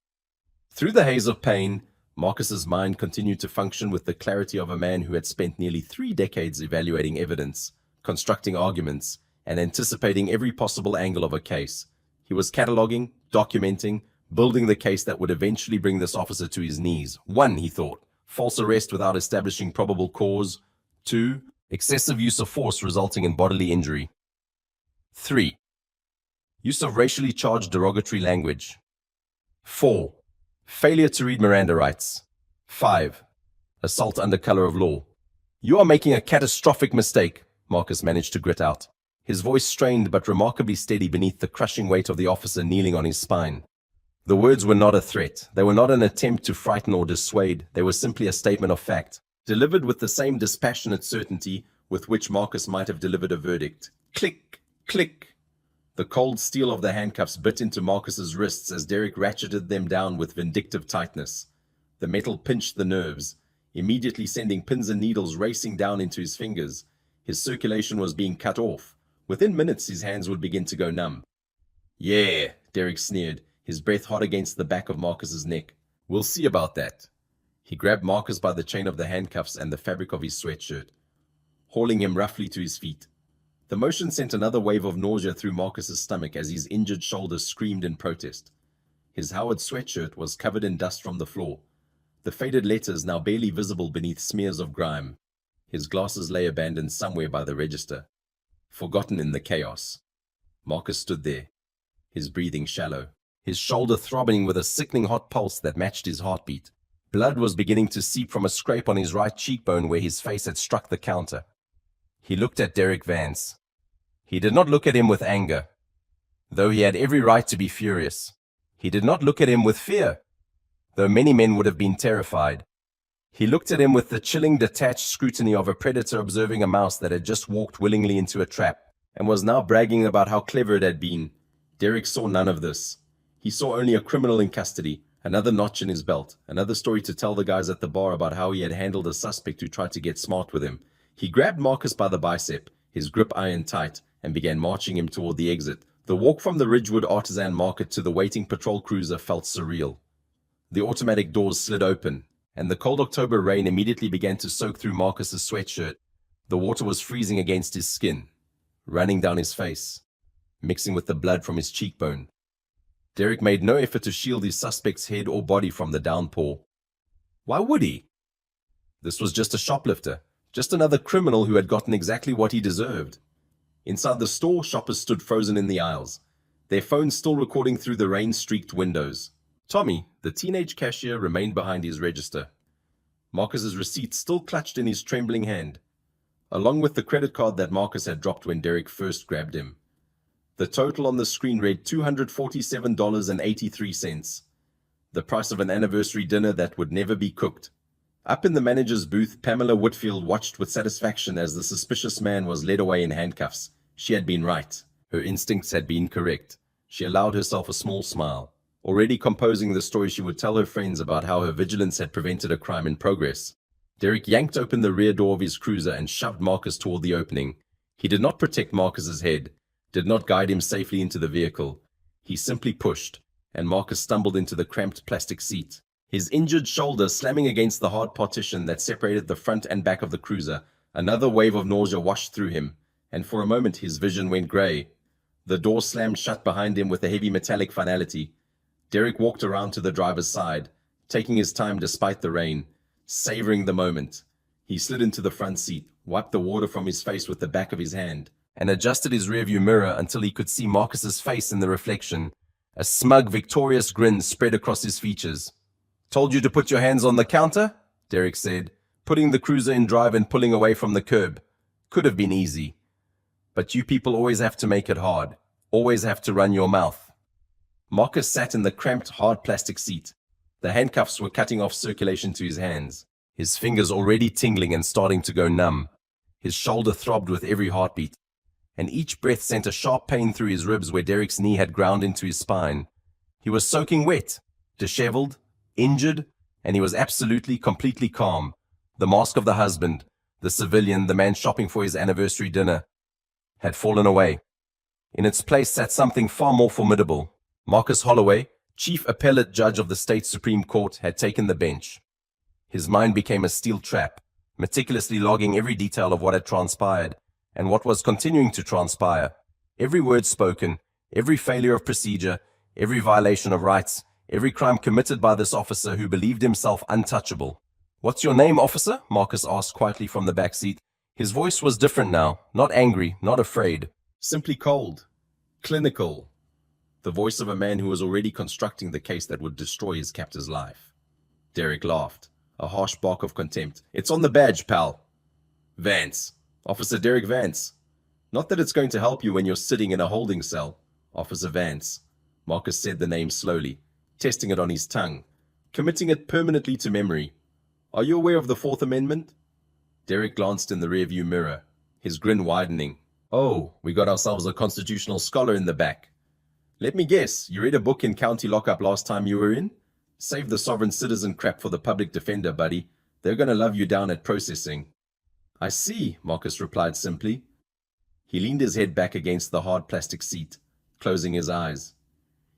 A: Through the haze of pain, Marcus's mind continued to function with the clarity of a man who had spent nearly 3 decades evaluating evidence, constructing arguments, and anticipating every possible angle of a case. He was cataloging, documenting, building the case that would eventually bring this officer to his knees. 1, he thought, false arrest without establishing probable cause. 2, excessive use of force resulting in bodily injury. 3, use of racially charged derogatory language. 4, failure to read Miranda rights. 5, assault under color of law. "You are making a catastrophic mistake," Marcus managed to grit out, his voice strained but remarkably steady beneath the crushing weight of the officer kneeling on his spine. The words were not a threat. They were not an attempt to frighten or dissuade. They were simply a statement of fact, delivered with the same dispassionate certainty with which Marcus might have delivered a verdict. Click, click. The cold steel of the handcuffs bit into Marcus's wrists as Derek ratcheted them down with vindictive tightness. The metal pinched the nerves, immediately sending pins and needles racing down into his fingers. His circulation was being cut off. Within minutes, his hands would begin to go numb. "Yeah," Derek sneered, his breath hot against the back of Marcus's neck. "We'll see about that." He grabbed Marcus by the chain of the handcuffs and the fabric of his sweatshirt, hauling him roughly to his feet. The motion sent another wave of nausea through Marcus's stomach as his injured shoulder screamed in protest. His Howard sweatshirt was covered in dust from the floor, the faded letters now barely visible beneath smears of grime. His glasses lay abandoned somewhere by the register, forgotten in the chaos. Marcus stood there, his breathing shallow, his shoulder throbbing with a sickening hot pulse that matched his heartbeat. Blood was beginning to seep from a scrape on his right cheekbone where his face had struck the counter. He looked at Derek Vance. He did not look at him with anger, though he had every right to be furious. He did not look at him with fear, though many men would have been terrified. He looked at him with the chilling, detached scrutiny of a predator observing a mouse that had just walked willingly into a trap and was now bragging about how clever it had been. Derek saw none of this. He saw only a criminal in custody, another notch in his belt, another story to tell the guys at the bar about how he had handled a suspect who tried to get smart with him. He grabbed Marcus by the bicep, his grip iron tight, and began marching him toward the exit. The walk from the Ridgewood Artisan Market to the waiting patrol cruiser felt surreal. The automatic doors slid open, and the cold October rain immediately began to soak through Marcus's sweatshirt. The water was freezing against his skin, running down his face, mixing with the blood from his cheekbone. Derek made no effort to shield his suspect's head or body from the downpour. Why would he? This was just a shoplifter, just another criminal who had gotten exactly what he deserved. Inside the store, shoppers stood frozen in the aisles, their phones still recording through the rain-streaked windows. Tommy, the teenage cashier, remained behind his register, Marcus's receipt still clutched in his trembling hand, along with the credit card that Marcus had dropped when Derek first grabbed him. The total on the screen read $247.83, the price of an anniversary dinner that would never be cooked. Up in the manager's booth, Pamela Whitfield watched with satisfaction as the suspicious man was led away in handcuffs. She had been right. Her instincts had been correct. She allowed herself a small smile, already composing the story she would tell her friends about how her vigilance had prevented a crime in progress. Derek yanked open the rear door of his cruiser and shoved Marcus toward the opening. He did not protect Marcus's head, did not guide him safely into the vehicle. He simply pushed, and Marcus stumbled into the cramped plastic seat, his injured shoulder slamming against the hard partition that separated the front and back of the cruiser. Another wave of nausea washed through him, and for a moment his vision went grey. The door slammed shut behind him with a heavy metallic finality. Derek walked around to the driver's side, taking his time despite the rain, savoring the moment. He slid into the front seat, wiped the water from his face with the back of his hand, and adjusted his rearview mirror until he could see Marcus's face in the reflection. A smug, victorious grin spread across his features. "Told you to put your hands on the counter?" Derek said, putting the cruiser in drive and pulling away from the curb. "Could have been easy. But you people always have to make it hard. Always have to run your mouth." Marcus sat in the cramped, hard plastic seat. The handcuffs were cutting off circulation to his hands, his fingers already tingling and starting to go numb. His shoulder throbbed with every heartbeat, and each breath sent a sharp pain through his ribs where Derek's knee had ground into his spine. He was soaking wet, disheveled, injured, and he was absolutely, completely calm. The mask of the husband, the civilian, the man shopping for his anniversary dinner, had fallen away. In its place sat something far more formidable. Marcus Holloway, Chief Appellate Judge of the State Supreme Court, had taken the bench. His mind became a steel trap, meticulously logging every detail of what had transpired, and what was continuing to transpire. Every word spoken, every failure of procedure, every violation of rights, every crime committed by this officer who believed himself untouchable. "What's your name, officer?" Marcus asked quietly from the back seat. His voice was different now, not angry, not afraid. Simply cold. Clinical. The voice of a man who was already constructing the case that would destroy his captor's life. Derek laughed, a harsh bark of contempt. "It's on the badge, pal." "Vance. Officer Derek Vance. Not that it's going to help you when you're sitting in a holding cell. Officer Vance." Marcus said the name slowly, testing it on his tongue, committing it permanently to memory. "Are you aware of the Fourth Amendment?" Derek glanced in the rearview mirror, his grin widening. "Oh, we got ourselves a constitutional scholar in the back. Let me guess, you read a book in county lockup last time you were in? Save the sovereign citizen crap for the public defender, buddy. They're going to love you down at processing." "I see," Marcus replied simply. He leaned his head back against the hard plastic seat, closing his eyes.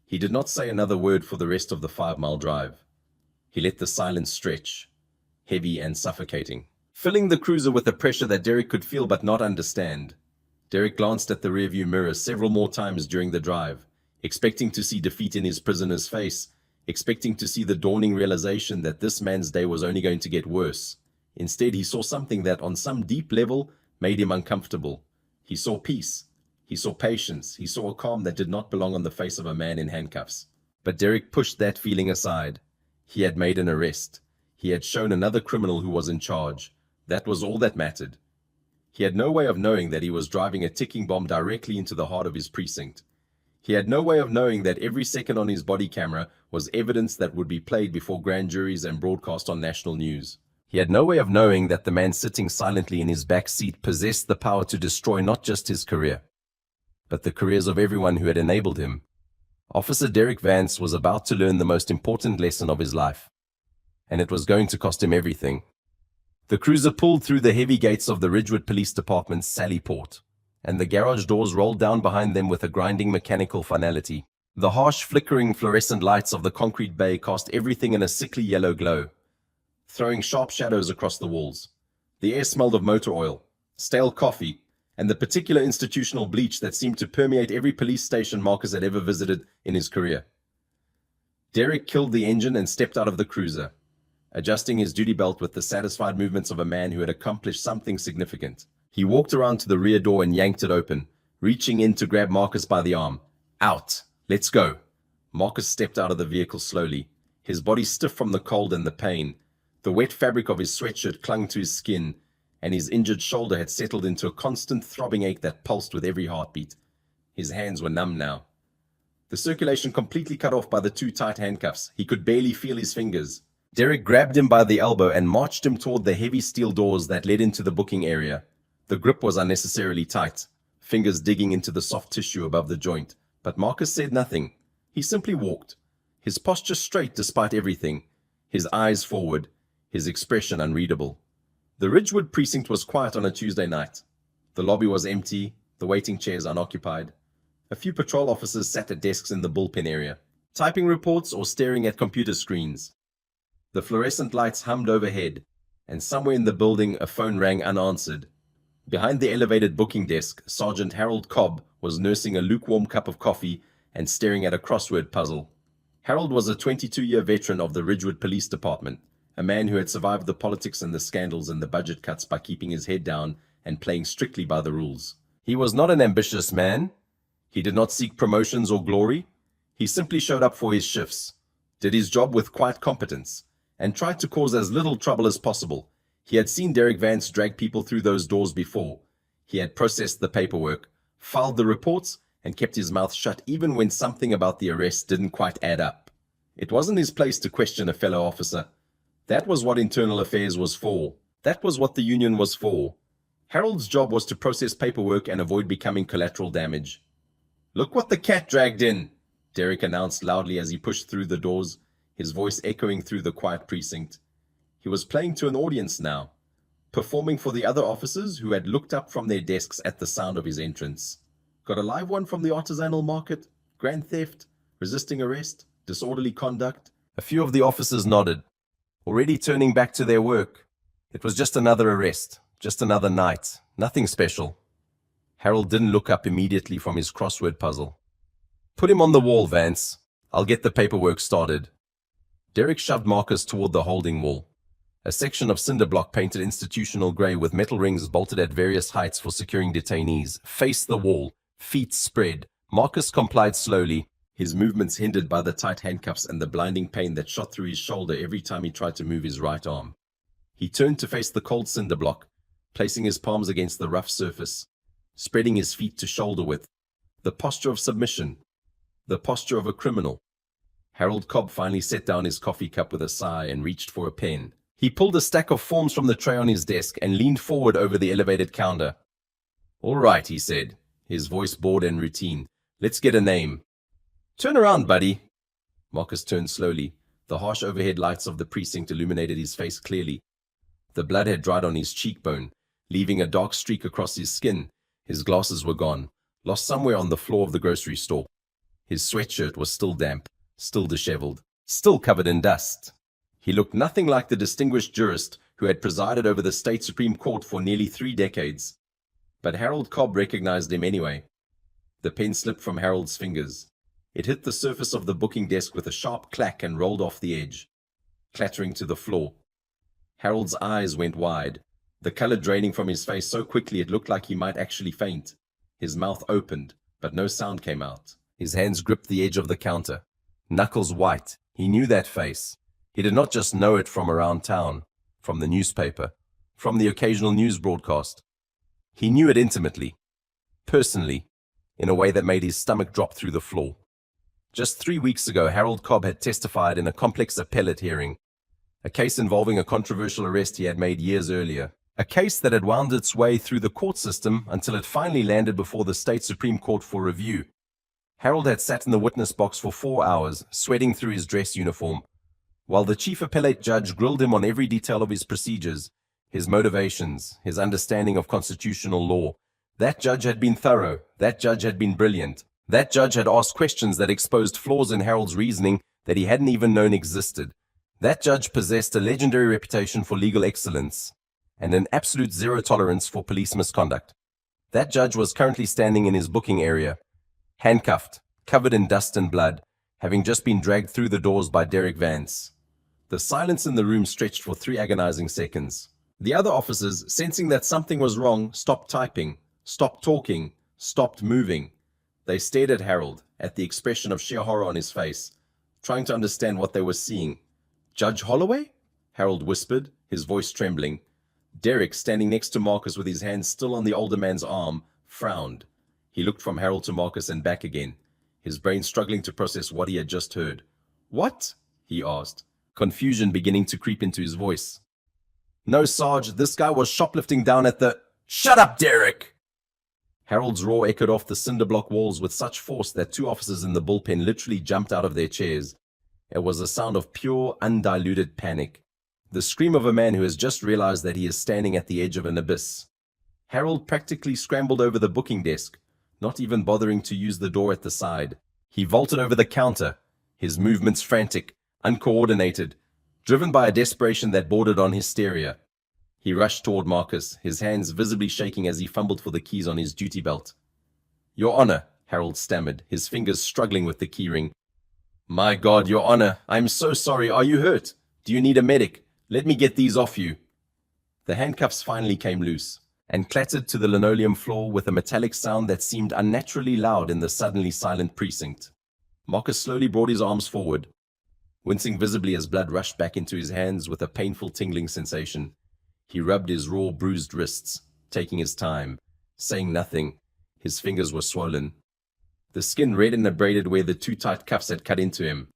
A: He did not say another word for the rest of the 5-mile drive. He let the silence stretch, heavy and suffocating, filling the cruiser with a pressure that Derek could feel but not understand. Derek glanced at the rearview mirror several more times during the drive, expecting to see defeat in his prisoner's face, expecting to see the dawning realization that this man's day was only going to get worse. Instead, he saw something that, on some deep level, made him uncomfortable. He saw peace. He saw patience. He saw a calm that did not belong on the face of a man in handcuffs. But Derek pushed that feeling aside. He had made an arrest. He had shown another criminal who was in charge. That was all that mattered. He had no way of knowing that he was driving a ticking bomb directly into the heart of his precinct. He had no way of knowing that every second on his body camera was evidence that would be played before grand juries and broadcast on national news. He had no way of knowing that the man sitting silently in his back seat possessed the power to destroy not just his career, but the careers of everyone who had enabled him. Officer Derek Vance was about to learn the most important lesson of his life, and it was going to cost him everything. The cruiser pulled through the heavy gates of the Ridgewood Police Department's Sally Port, and the garage doors rolled down behind them with a grinding mechanical finality. The harsh, flickering fluorescent lights of the concrete bay cast everything in a sickly yellow glow, throwing sharp shadows across the walls. The air smelled of motor oil, stale coffee, and the particular institutional bleach that seemed to permeate every police station Marcus had ever visited in his career. Derek killed the engine and stepped out of the cruiser, adjusting his duty belt with the satisfied movements of a man who had accomplished something significant. He walked around to the rear door and yanked it open, reaching in to grab Marcus by the arm. "Out! Let's go!" Marcus stepped out of the vehicle slowly, his body stiff from the cold and the pain. The wet fabric of his sweatshirt clung to his skin, and his injured shoulder had settled into a constant throbbing ache that pulsed with every heartbeat. His hands were numb now, the circulation completely cut off by the too tight handcuffs. He could barely feel his fingers. Derek grabbed him by the elbow and marched him toward the heavy steel doors that led into the booking area. The grip was unnecessarily tight, fingers digging into the soft tissue above the joint. But Marcus said nothing. He simply walked, his posture straight despite everything, his eyes forward, his expression unreadable. The Ridgewood precinct was quiet on a Tuesday night. The lobby was empty, the waiting chairs unoccupied. A few patrol officers sat at desks in the bullpen area. typing reports or staring at computer screens. The fluorescent lights hummed overhead, and somewhere in the building a phone rang unanswered. Behind the elevated booking desk, Sergeant Harold Cobb was nursing a lukewarm cup of coffee and staring at a crossword puzzle. Harold was a 22-year veteran of the Ridgewood Police Department, a man who had survived the politics and the scandals and the budget cuts by keeping his head down and playing strictly by the rules. He was not an ambitious man. He did not seek promotions or glory. He simply showed up for his shifts, did his job with quiet competence, and tried to cause as little trouble as possible. He had seen Derek Vance drag people through those doors before. He had processed the paperwork, filed the reports, and kept his mouth shut even when something about the arrest didn't quite add up. It wasn't his place to question a fellow officer. That was what internal affairs was for. That was what the union was for. Harold's job was to process paperwork and avoid becoming collateral damage. "Look what the cat dragged in," Derek announced loudly as he pushed through the doors, his voice echoing through the quiet precinct. He was playing to an audience now, performing for the other officers who had looked up from their desks at the sound of his entrance. Got a live one from the artisanal market? Grand theft? Resisting arrest? Disorderly conduct? A few of the officers nodded, already turning back to their work. It was just another arrest, just another night, nothing special. Harold didn't look up immediately from his crossword puzzle. "Put him on the wall, Vance. I'll get the paperwork started." Derek shoved Marcus toward the holding wall, a section of cinder block painted institutional grey with metal rings bolted at various heights for securing detainees. Faced the wall, feet spread. Marcus complied slowly, his movements hindered by the tight handcuffs and the blinding pain that shot through his shoulder every time he tried to move his right arm. He turned to face the cold cinder block, placing his palms against the rough surface, spreading his feet to shoulder width. The posture of submission, the posture of a criminal. Harold Cobb finally set down his coffee cup with a sigh and reached for a pen. He pulled a stack of forms from the tray on his desk and leaned forward over the elevated counter. "All right," he said, his voice bored and routine. "Let's get a name." "Turn around, buddy." Marcus turned slowly. The harsh overhead lights of the precinct illuminated his face clearly. The blood had dried on his cheekbone, leaving a dark streak across his skin. His glasses were gone, lost somewhere on the floor of the grocery store. His sweatshirt was still damp, still disheveled, still covered in dust. He looked nothing like the distinguished jurist who had presided over the state Supreme Court for nearly 3 decades. But Harold Cobb recognized him anyway. The pen slipped from Harold's fingers. It hit the surface of the booking desk with a sharp clack and rolled off the edge, clattering to the floor. Harold's eyes went wide, the color draining from his face so quickly it looked like he might actually faint. His mouth opened, but no sound came out. His hands gripped the edge of the counter, knuckles white. He knew that face. He did not just know it from around town, from the newspaper, from the occasional news broadcast. He knew it intimately, personally, in a way that made his stomach drop through the floor. Just 3 weeks ago, Harold Cobb had testified in a complex appellate hearing, a case involving a controversial arrest he had made years earlier, a case that had wound its way through the court system until it finally landed before the state Supreme Court for review. Harold had sat in the witness box for 4 hours, sweating through his dress uniform, while the chief appellate judge grilled him on every detail of his procedures, his motivations, his understanding of constitutional law. That judge had been thorough. That judge had been brilliant. That judge had asked questions that exposed flaws in Harold's reasoning that he hadn't even known existed. That judge possessed a legendary reputation for legal excellence and an absolute zero tolerance for police misconduct. That judge was currently standing in his booking area, handcuffed, covered in dust and blood, having just been dragged through the doors by Derek Vance. The silence in the room stretched for 3 agonizing seconds. The other officers, sensing that something was wrong, stopped typing, stopped talking, stopped moving. They stared at Harold, at the expression of sheer horror on his face, trying to understand what they were seeing. "Judge Holloway?" Harold whispered, his voice trembling. Derek, standing next to Marcus with his hand still on the older man's arm, frowned. He looked from Harold to Marcus and back again, his brain struggling to process what he had just heard. "What?" he asked, confusion beginning to creep into his voice. "No, Sarge, this guy was shoplifting down at the—" "Shut up, Derek!" Harold's roar echoed off the cinder block walls with such force that 2 officers in the bullpen literally jumped out of their chairs. It was a sound of pure, undiluted panic. The scream of a man who has just realized that he is standing at the edge of an abyss. Harold practically scrambled over the booking desk, not even bothering to use the door at the side. He vaulted over the counter, his movements frantic, uncoordinated, driven by a desperation that bordered on hysteria. He rushed toward Marcus, his hands visibly shaking as he fumbled for the keys on his duty belt. "Your Honor," Harold stammered, his fingers struggling with the keyring. "My God, Your Honor, I'm so sorry. Are you hurt? Do you need a medic? Let me get these off you." The handcuffs finally came loose and clattered to the linoleum floor with a metallic sound that seemed unnaturally loud in the suddenly silent precinct. Marcus slowly brought his arms forward, wincing visibly as blood rushed back into his hands with a painful tingling sensation. He rubbed his raw, bruised wrists, taking his time, saying nothing. His fingers were swollen, the skin red and abraded where the too tight cuffs had cut into him.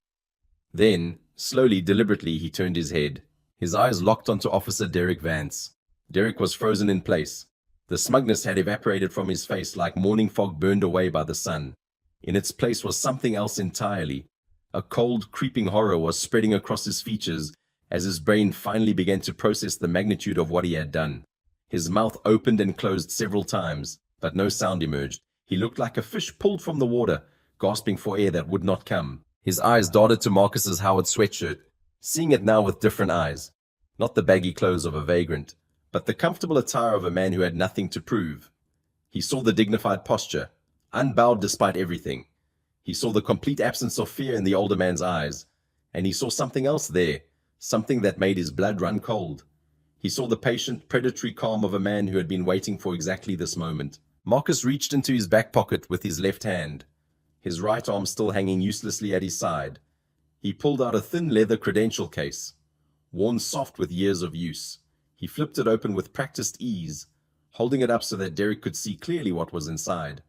A: Then, slowly, deliberately, he turned his head. His eyes locked onto Officer Derek Vance. Derek was frozen in place. The smugness had evaporated from his face like morning fog burned away by the sun. In its place was something else entirely. A cold, creeping horror was spreading across his features as his brain finally began to process the magnitude of what he had done. His mouth opened and closed several times, but no sound emerged. He looked like a fish pulled from the water, gasping for air that would not come. His eyes darted to Marcus's Howard sweatshirt, seeing it now with different eyes. Not the baggy clothes of a vagrant, but the comfortable attire of a man who had nothing to prove. He saw the dignified posture, unbowed despite everything. He saw the complete absence of fear in the older man's eyes, and he saw something else there, something that made his blood run cold. He saw the patient, predatory calm of a man who had been waiting for exactly this moment. Marcus reached into his back pocket with his left hand, his right arm still hanging uselessly at his side. He pulled out a thin leather credential case, worn soft with years of use. He flipped it open with practiced ease, holding it up so that Derek could see clearly what was inside.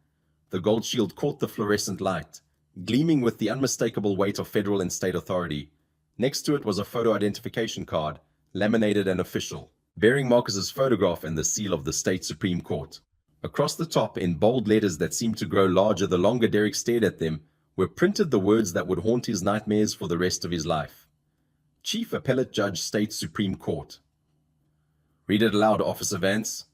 A: The gold shield caught the fluorescent light, gleaming with the unmistakable weight of federal and state authority. Next to it was a photo identification card, laminated and official, bearing Marcus's photograph and the seal of the state Supreme Court. Across the top, in bold letters that seemed to grow larger the longer Derek stared at them, were printed the words that would haunt his nightmares for the rest of his life. Chief Appellate Judge, State Supreme Court. "Read it aloud, Officer Vance."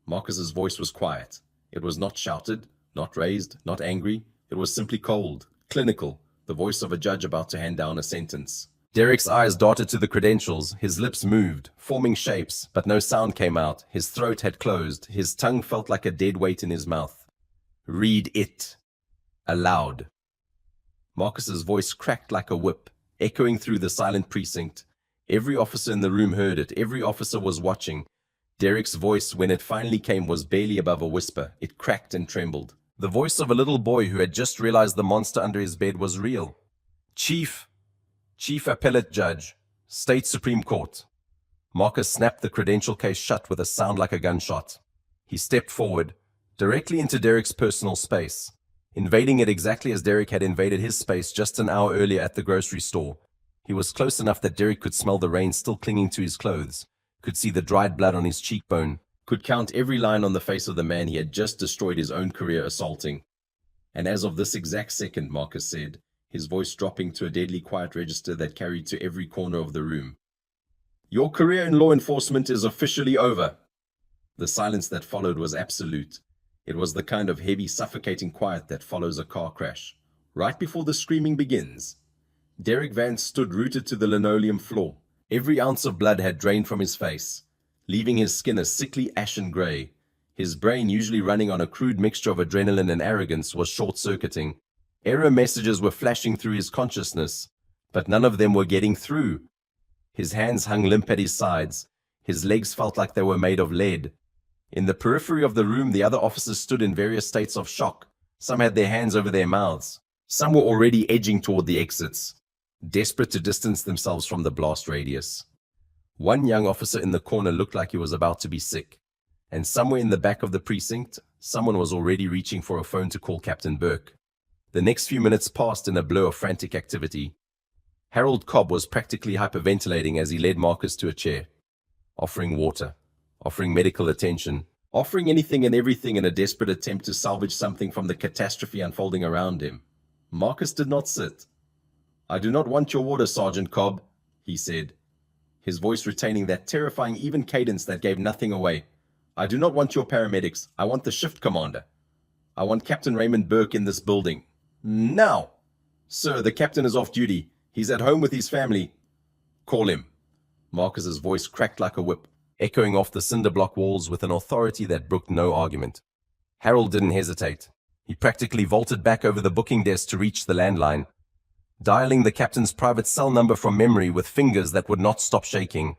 A: Marcus's voice was quiet. It was not shouted, not raised, not angry. It was simply cold, clinical, the voice of a judge about to hand down a sentence. Derek's eyes darted to the credentials. His lips moved, forming shapes, but no sound came out. His throat had closed. His tongue felt like a dead weight in his mouth. "Read it aloud." Marcus's voice cracked like a whip, echoing through the silent precinct. Every officer in the room heard it. Every officer was watching. Derek's voice, when it finally came, was barely above a whisper. It cracked and trembled. The voice of a little boy who had just realized the monster under his bed was real. Chief Appellate Judge, State Supreme Court." Marcus snapped the credential case shut with a sound like a gunshot. He stepped forward, directly into Derek's personal space, invading it exactly as Derek had invaded his space just an hour earlier at the grocery store. He was close enough that Derek could smell the rain still clinging to his clothes, could see the dried blood on his cheekbone, could count every line on the face of the man he had just destroyed his own career assaulting. And as of this exact second, Marcus said, his voice dropping to a deadly quiet register that carried to every corner of the room, "Your career in law enforcement is officially over." The silence that followed was absolute. It was the kind of heavy, suffocating quiet that follows a car crash, right before the screaming begins. Derek Vance stood rooted to the linoleum floor. Every ounce of blood had drained from his face, leaving his skin a sickly ashen gray. His brain, usually running on a crude mixture of adrenaline and arrogance, was short-circuiting. Error messages were flashing through his consciousness, but none of them were getting through. His hands hung limp at his sides. His legs felt like they were made of lead. In the periphery of the room, the other officers stood in various states of shock. Some had their hands over their mouths. Some were already edging toward the exits, desperate to distance themselves from the blast radius. One young officer in the corner looked like he was about to be sick, and somewhere in the back of the precinct, someone was already reaching for a phone to call Captain Burke. The next few minutes passed in a blur of frantic activity. Harold Cobb was practically hyperventilating as he led Marcus to a chair, offering water, offering medical attention, offering anything and everything in a desperate attempt to salvage something from the catastrophe unfolding around him. Marcus did not sit. "I do not want your water, Sergeant Cobb," he said, his voice retaining that terrifying even cadence that gave nothing away. "I do not want your paramedics. I want the shift commander. I want Captain Raymond Burke in this building. Now!" Sir, the captain is off duty. He's at home with his family. Call him. Marcus's voice cracked like a whip, echoing off the cinder block walls with an authority that brooked no argument. Harold didn't hesitate. He practically vaulted back over the booking desk to reach the landline, dialing the captain's private cell number from memory with fingers that would not stop shaking.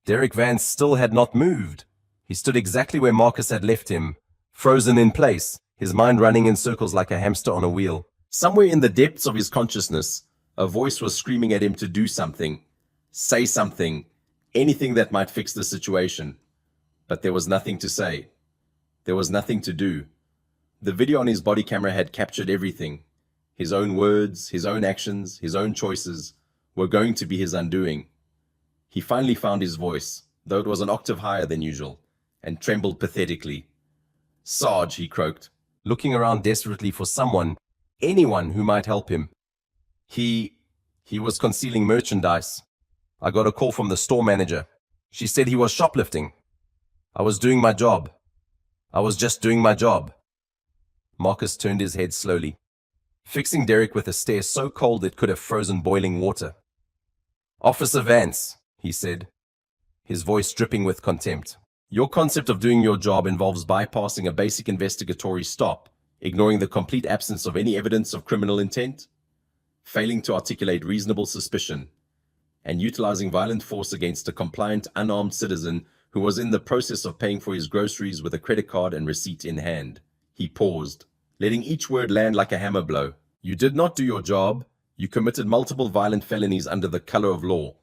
A: Derek Vance still had not moved. He stood exactly where Marcus had left him, frozen in place, his mind running in circles like a hamster on a wheel. Somewhere in the depths of his consciousness, a voice was screaming at him to do something, say something, anything that might fix the situation. But there was nothing to say. There was nothing to do. The video on his body camera had captured everything. His own words, his own actions, his own choices were going to be his undoing. He finally found his voice, though it was an octave higher than usual, and trembled pathetically. "Sarge," he croaked, looking around desperately for someone, anyone who might help him. He was concealing merchandise. I got a call from the store manager. She said he was shoplifting. I was doing my job. I was just doing my job. Marcus turned his head slowly, fixing Derek with a stare so cold it could have frozen boiling water. "Officer Vance," he said, his voice dripping with contempt. "Your concept of doing your job involves bypassing a basic investigatory stop, ignoring the complete absence of any evidence of criminal intent, failing to articulate reasonable suspicion, and utilizing violent force against a compliant, unarmed citizen who was in the process of paying for his groceries with a credit card and receipt in hand." He paused, letting each word land like a hammer blow. "You did not do your job. You committed multiple violent felonies under the color of law.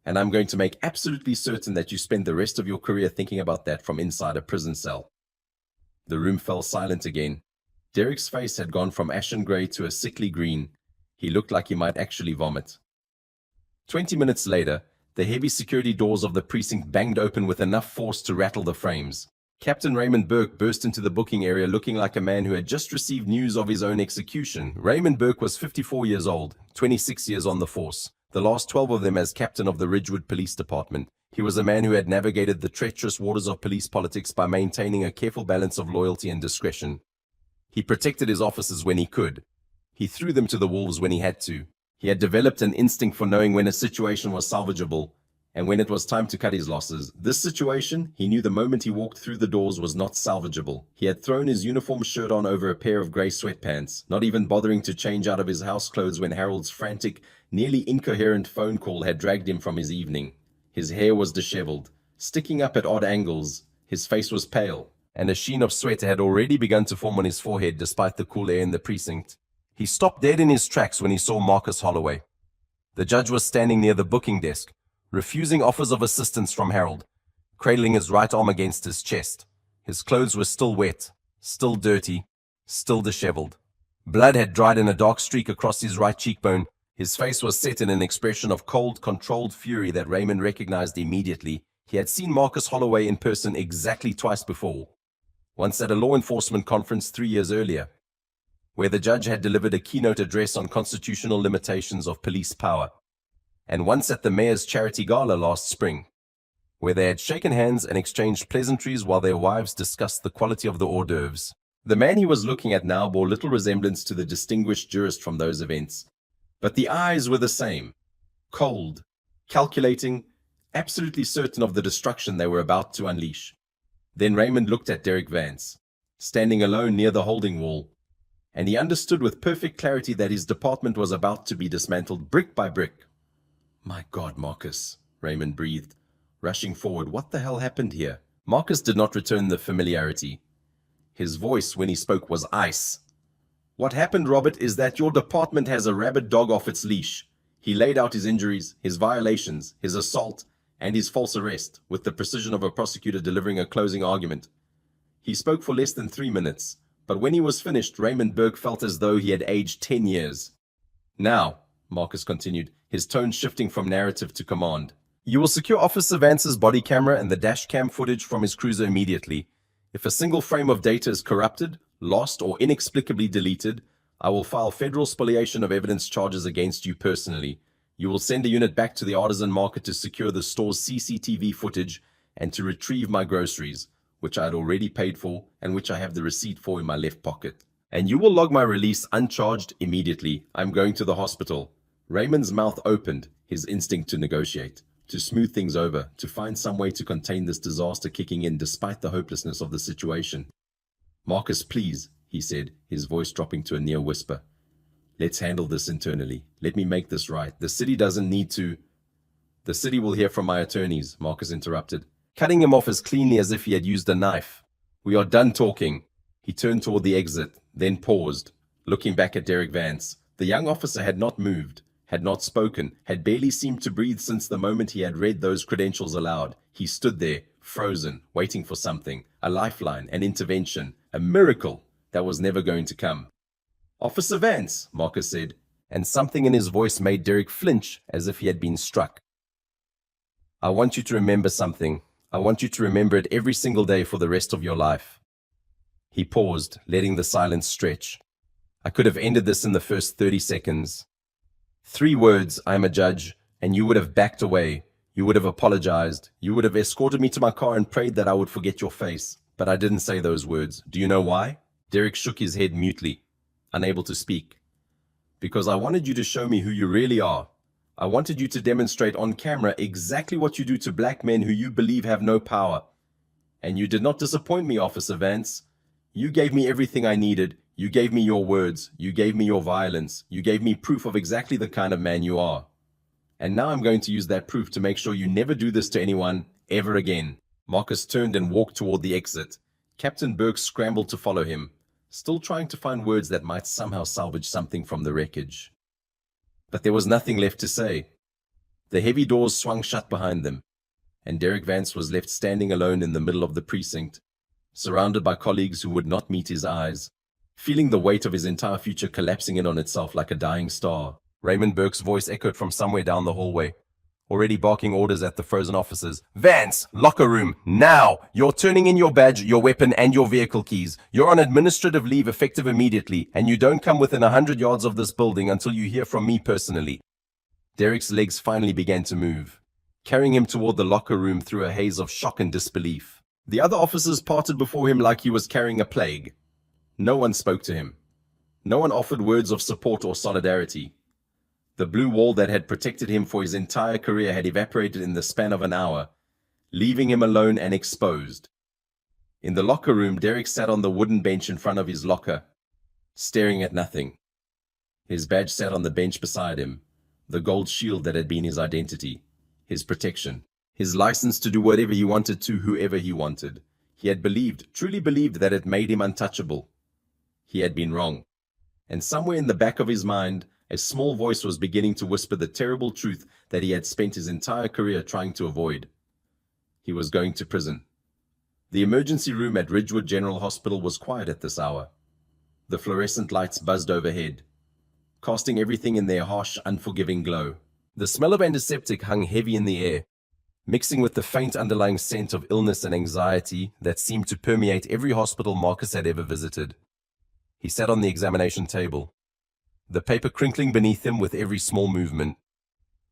A: And I'm going to make absolutely certain that you spend the rest of your career thinking about that from inside a prison cell." The room fell silent again. Derek's face had gone from ashen gray to a sickly green. He looked like he might actually vomit. 20 minutes later, the heavy security doors of the precinct banged open with enough force to rattle the frames. Captain Raymond Burke burst into the booking area looking like a man who had just received news of his own execution. Raymond Burke was 54 years old, 26 years on the force, the last 12 of them as captain of the Ridgewood Police Department. He was a man who had navigated the treacherous waters of police politics by maintaining a careful balance of loyalty and discretion. He protected his officers when he could. He threw them to the wolves when he had to. He had developed an instinct for knowing when a situation was salvageable and when it was time to cut his losses. This situation, he knew the moment he walked through the doors, was not salvageable. He had thrown his uniform shirt on over a pair of grey sweatpants, not even bothering to change out of his house clothes when Harold's frantic, nearly incoherent phone call had dragged him from his evening. His hair was disheveled, sticking up at odd angles. His face was pale, and a sheen of sweat had already begun to form on his forehead despite the cool air in the precinct. He stopped dead in his tracks when he saw Marcus Holloway. The judge was standing near the booking desk, refusing offers of assistance from Harold, cradling his right arm against his chest. His clothes were still wet, still dirty, still disheveled. Blood had dried in a dark streak across his right cheekbone. His face was set in an expression of cold, controlled fury that Raymond recognized immediately. He had seen Marcus Holloway in person exactly twice before. Once at a law enforcement conference 3 years earlier, where the judge had delivered a keynote address on constitutional limitations of police power, and once at the mayor's charity gala last spring, where they had shaken hands and exchanged pleasantries while their wives discussed the quality of the hors d'oeuvres. The man he was looking at now bore little resemblance to the distinguished jurist from those events, but the eyes were the same, cold, calculating, absolutely certain of the destruction they were about to unleash. Then Raymond looked at Derek Vance, standing alone near the holding wall, and he understood with perfect clarity that his department was about to be dismantled brick by brick. "My God, Marcus," Raymond breathed, rushing forward. "What the hell happened here?" Marcus did not return the familiarity. His voice, when he spoke, was ice. "What happened, Robert, is that your department has a rabid dog off its leash." He laid out his injuries, his violations, his assault, and his false arrest, with the precision of a prosecutor delivering a closing argument. He spoke for less than 3 minutes, but when he was finished, Raymond Burke felt as though he had aged 10 years. "Now," Marcus continued, his tone shifting from narrative to command, "you will secure Officer Vance's body camera and the dash cam footage from his cruiser immediately. If a single frame of data is corrupted, lost, or inexplicably deleted, I will file federal spoliation of evidence charges against you personally. You will send a unit back to the artisan market to secure the store's CCTV footage and to retrieve my groceries, which I had already paid for and which I have the receipt for in my left pocket. And you will log my release uncharged immediately. I'm going to the hospital. Raymond's mouth opened, his instinct to negotiate, to smooth things over, to find some way to contain this disaster kicking in despite the hopelessness of the situation. Marcus, please, he said, his voice dropping to a near whisper. Let's handle this internally. Let me make this right. The city doesn't need to... The city will hear from my attorneys, Marcus interrupted, cutting him off as cleanly as if he had used a knife. We are done talking. He turned toward the exit, then paused, looking back at Derek Vance. The young officer had not moved, had not spoken, had barely seemed to breathe since the moment he had read those credentials aloud. He stood there, frozen, waiting for something, a lifeline, an intervention, a miracle that was never going to come. Officer Vance, Marcus said, and something in his voice made Derek flinch as if he had been struck. I want you to remember something. I want you to remember it every single day for the rest of your life. He paused, letting the silence stretch. I could have ended this in the first 30 seconds. 3 words, I'm a judge, and you would have backed away. You would have apologized. You would have escorted me to my car and prayed that I would forget your face. But I didn't say those words. Do you know why? Derek shook his head mutely, unable to speak. Because I wanted you to show me who you really are. I wanted you to demonstrate on camera exactly what you do to black men who you believe have no power. And you did not disappoint me, Officer Vance. You gave me everything I needed. You gave me your words. You gave me your violence. You gave me proof of exactly the kind of man you are. And now I'm going to use that proof to make sure you never do this to anyone ever again. Marcus turned and walked toward the exit. Captain Burke scrambled to follow him, still trying to find words that might somehow salvage something from the wreckage. But there was nothing left to say. The heavy doors swung shut behind them, and Derek Vance was left standing alone in the middle of the precinct, surrounded by colleagues who would not meet his eyes, feeling the weight of his entire future collapsing in on itself like a dying star. Raymond Burke's voice echoed from somewhere down the hallway, already barking orders at the frozen officers. Vance, locker room, now! You're turning in your badge, your weapon, and your vehicle keys. You're on administrative leave effective immediately, and you don't come within 100 yards of this building until you hear from me personally. Derek's legs finally began to move, carrying him toward the locker room through a haze of shock and disbelief. The other officers parted before him like he was carrying a plague. No one spoke to him. No one offered words of support or solidarity. The blue wall that had protected him for his entire career had evaporated in the span of an hour, leaving him alone and exposed. In the locker room, Derek sat on the wooden bench in front of his locker, staring at nothing. His badge sat on the bench beside him, the gold shield that had been his identity, his protection, his license to do whatever he wanted to whoever he wanted. He had believed, truly believed, that it made him untouchable. He had been wrong. And somewhere in the back of his mind, a small voice was beginning to whisper the terrible truth that he had spent his entire career trying to avoid. He was going to prison. The emergency room at Ridgewood General Hospital was quiet at this hour. The fluorescent lights buzzed overhead, casting everything in their harsh, unforgiving glow. The smell of antiseptic hung heavy in the air, mixing with the faint underlying scent of illness and anxiety that seemed to permeate every hospital Marcus had ever visited. He sat on the examination table, the paper crinkling beneath him with every small movement.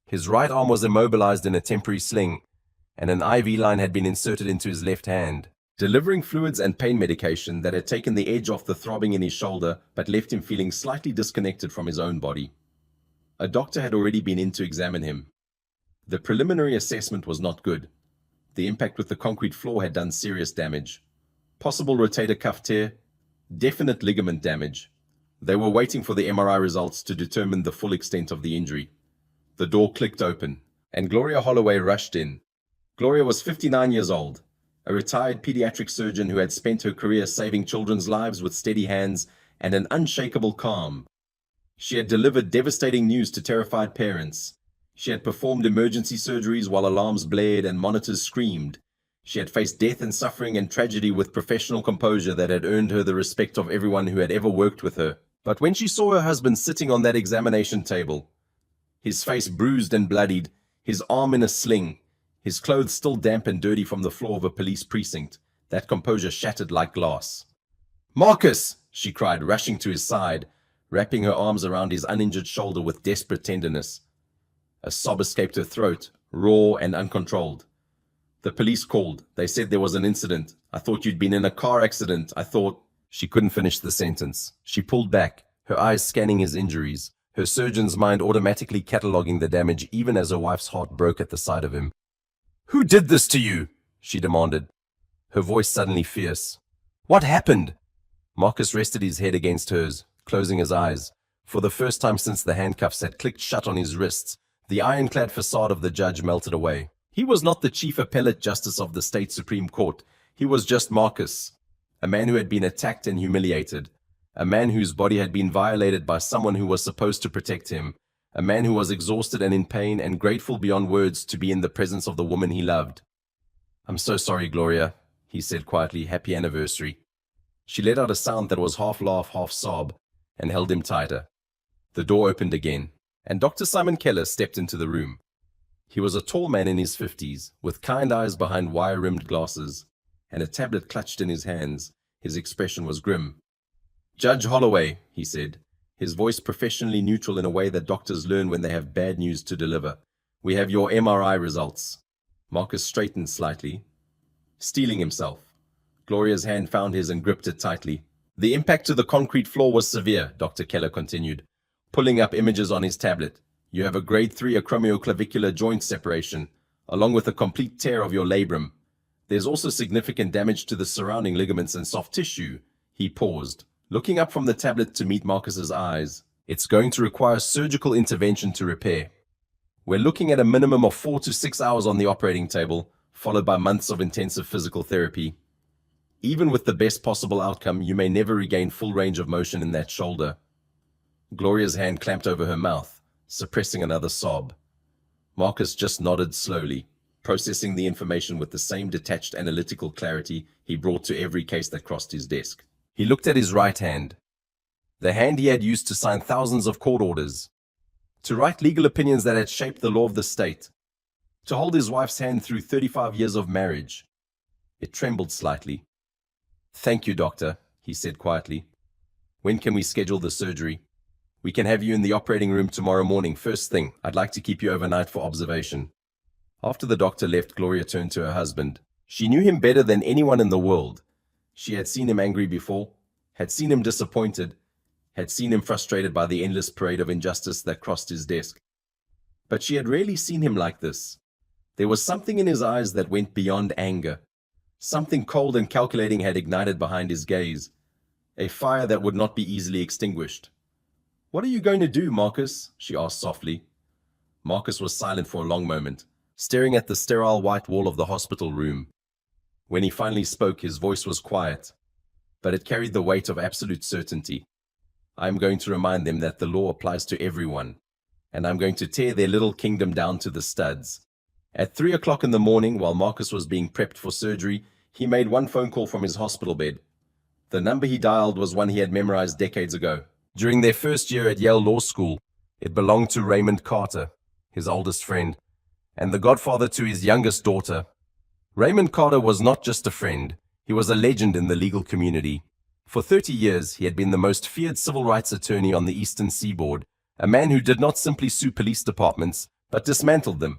A: His right arm was immobilized in a temporary sling, and an IV line had been inserted into his left hand, delivering fluids and pain medication that had taken the edge off the throbbing in his shoulder but left him feeling slightly disconnected from his own body. A doctor had already been in to examine him. The preliminary assessment was not good. The impact with the concrete floor had done serious damage. Possible rotator cuff tear, definite ligament damage. They were waiting for the MRI results to determine the full extent of the injury. The door clicked open, and Gloria Holloway rushed in. Gloria was 59 years old, a retired pediatric surgeon who had spent her career saving children's lives with steady hands and an unshakable calm. She had delivered devastating news to terrified parents. She had performed emergency surgeries while alarms blared and monitors screamed. She had faced death and suffering and tragedy with professional composure that had earned her the respect of everyone who had ever worked with her. But when she saw her husband sitting on that examination table, his face bruised and bloodied, his arm in a sling, his clothes still damp and dirty from the floor of a police precinct, that composure shattered like glass. "Marcus!" she cried, rushing to his side, wrapping her arms around his uninjured shoulder with desperate tenderness. A sob escaped her throat, raw and uncontrolled. "The police called. They said there was an incident. I thought you'd been in a car accident. I thought..." She couldn't finish the sentence. She pulled back, her eyes scanning his injuries, her surgeon's mind automatically cataloguing the damage even as her wife's heart broke at the sight of him. "Who did this to you?" she demanded, her voice suddenly fierce. "What happened?" Marcus rested his head against hers, closing his eyes. For the first time since the handcuffs had clicked shut on his wrists, the ironclad facade of the judge melted away. He was not the chief appellate justice of the state Supreme Court. He was just Marcus, a man who had been attacked and humiliated, a man whose body had been violated by someone who was supposed to protect him, a man who was exhausted and in pain and grateful beyond words to be in the presence of the woman he loved. "I'm so sorry, Gloria," he said quietly. "Happy anniversary." She let out a sound that was half laugh, half sob, and held him tighter. The door opened again, and Dr. Simon Keller stepped into the room. He was a tall man in his 50s, with kind eyes behind wire-rimmed glasses, and a tablet clutched in his hands. His expression was grim. "Judge Holloway," he said, his voice professionally neutral in a way that doctors learn when they have bad news to deliver. "We have your MRI results." Marcus straightened slightly, steeling himself. Gloria's hand found his and gripped it tightly. "The impact to the concrete floor was severe," Dr. Keller continued, pulling up images on his tablet. "You have a grade 3 acromioclavicular joint separation, along with a complete tear of your labrum. There's also significant damage to the surrounding ligaments and soft tissue." He paused, looking up from the tablet to meet Marcus's eyes. "It's going to require surgical intervention to repair. We're looking at a minimum of 4 to 6 hours on the operating table, followed by months of intensive physical therapy. Even with the best possible outcome, you may never regain full range of motion in that shoulder." Gloria's hand clamped over her mouth, suppressing another sob. Marcus just nodded slowly, processing the information with the same detached analytical clarity he brought to every case that crossed his desk. He looked at his right hand, the hand he had used to sign thousands of court orders, to write legal opinions that had shaped the law of the state, to hold his wife's hand through 35 years of marriage. It trembled slightly. "Thank you, doctor," he said quietly. "When can we schedule the surgery?" "We can have you in the operating room tomorrow morning, first thing. I'd like to keep you overnight for observation." After the doctor left, Gloria turned to her husband. She knew him better than anyone in the world. She had seen him angry before, had seen him disappointed, had seen him frustrated by the endless parade of injustice that crossed his desk. But she had rarely seen him like this. There was something in his eyes that went beyond anger. Something cold and calculating had ignited behind his gaze, a fire that would not be easily extinguished. "What are you going to do, Marcus?" she asked softly. Marcus was silent for a long moment, staring at the sterile white wall of the hospital room. When he finally spoke, his voice was quiet, but it carried the weight of absolute certainty. "I am going to remind them that the law applies to everyone, and I'm going to tear their little kingdom down to the studs." At 3 o'clock in the morning, while Marcus was being prepped for surgery, he made one phone call from his hospital bed. The number he dialed was one he had memorized decades ago. During their first year at Yale Law School, it belonged to Raymond Carter, his oldest friend, and the godfather to his youngest daughter. Raymond Carter was not just a friend, he was a legend in the legal community. For 30 years, he had been the most feared civil rights attorney on the Eastern Seaboard, a man who did not simply sue police departments, but dismantled them.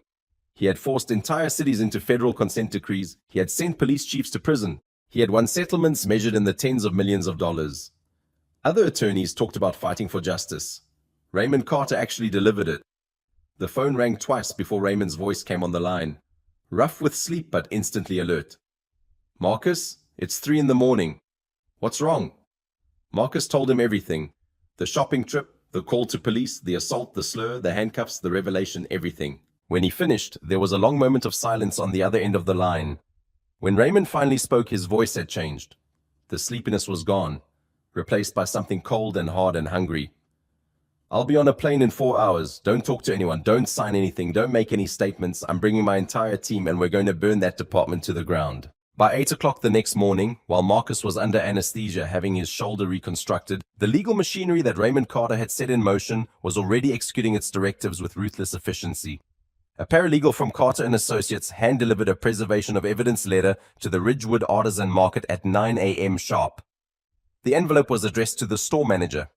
A: He had forced entire cities into federal consent decrees. He had sent police chiefs to prison. He had won settlements measured in the tens of millions of dollars. Other attorneys talked about fighting for justice. Raymond Carter actually delivered it. The phone rang twice before Raymond's voice came on the line, rough with sleep but instantly alert. "Marcus, it's 3 in the morning. What's wrong?" Marcus told him everything. The shopping trip, the call to police, the assault, the slur, the handcuffs, the revelation, everything. When he finished, there was a long moment of silence on the other end of the line. When Raymond finally spoke, his voice had changed. The sleepiness was gone, replaced by something cold and hard and hungry. "I'll be on a plane in 4 hours. Don't talk to anyone. Don't sign anything. Don't make any statements. I'm bringing my entire team and we're going to burn that department to the ground." By 8 o'clock the next morning, while Marcus was under anesthesia having his shoulder reconstructed, the legal machinery that Raymond Carter had set in motion was already executing its directives with ruthless efficiency. A paralegal from Carter & Associates hand-delivered a preservation of evidence letter to the Ridgewood Artisan Market at 9 a.m. sharp. The envelope was addressed to the store manager,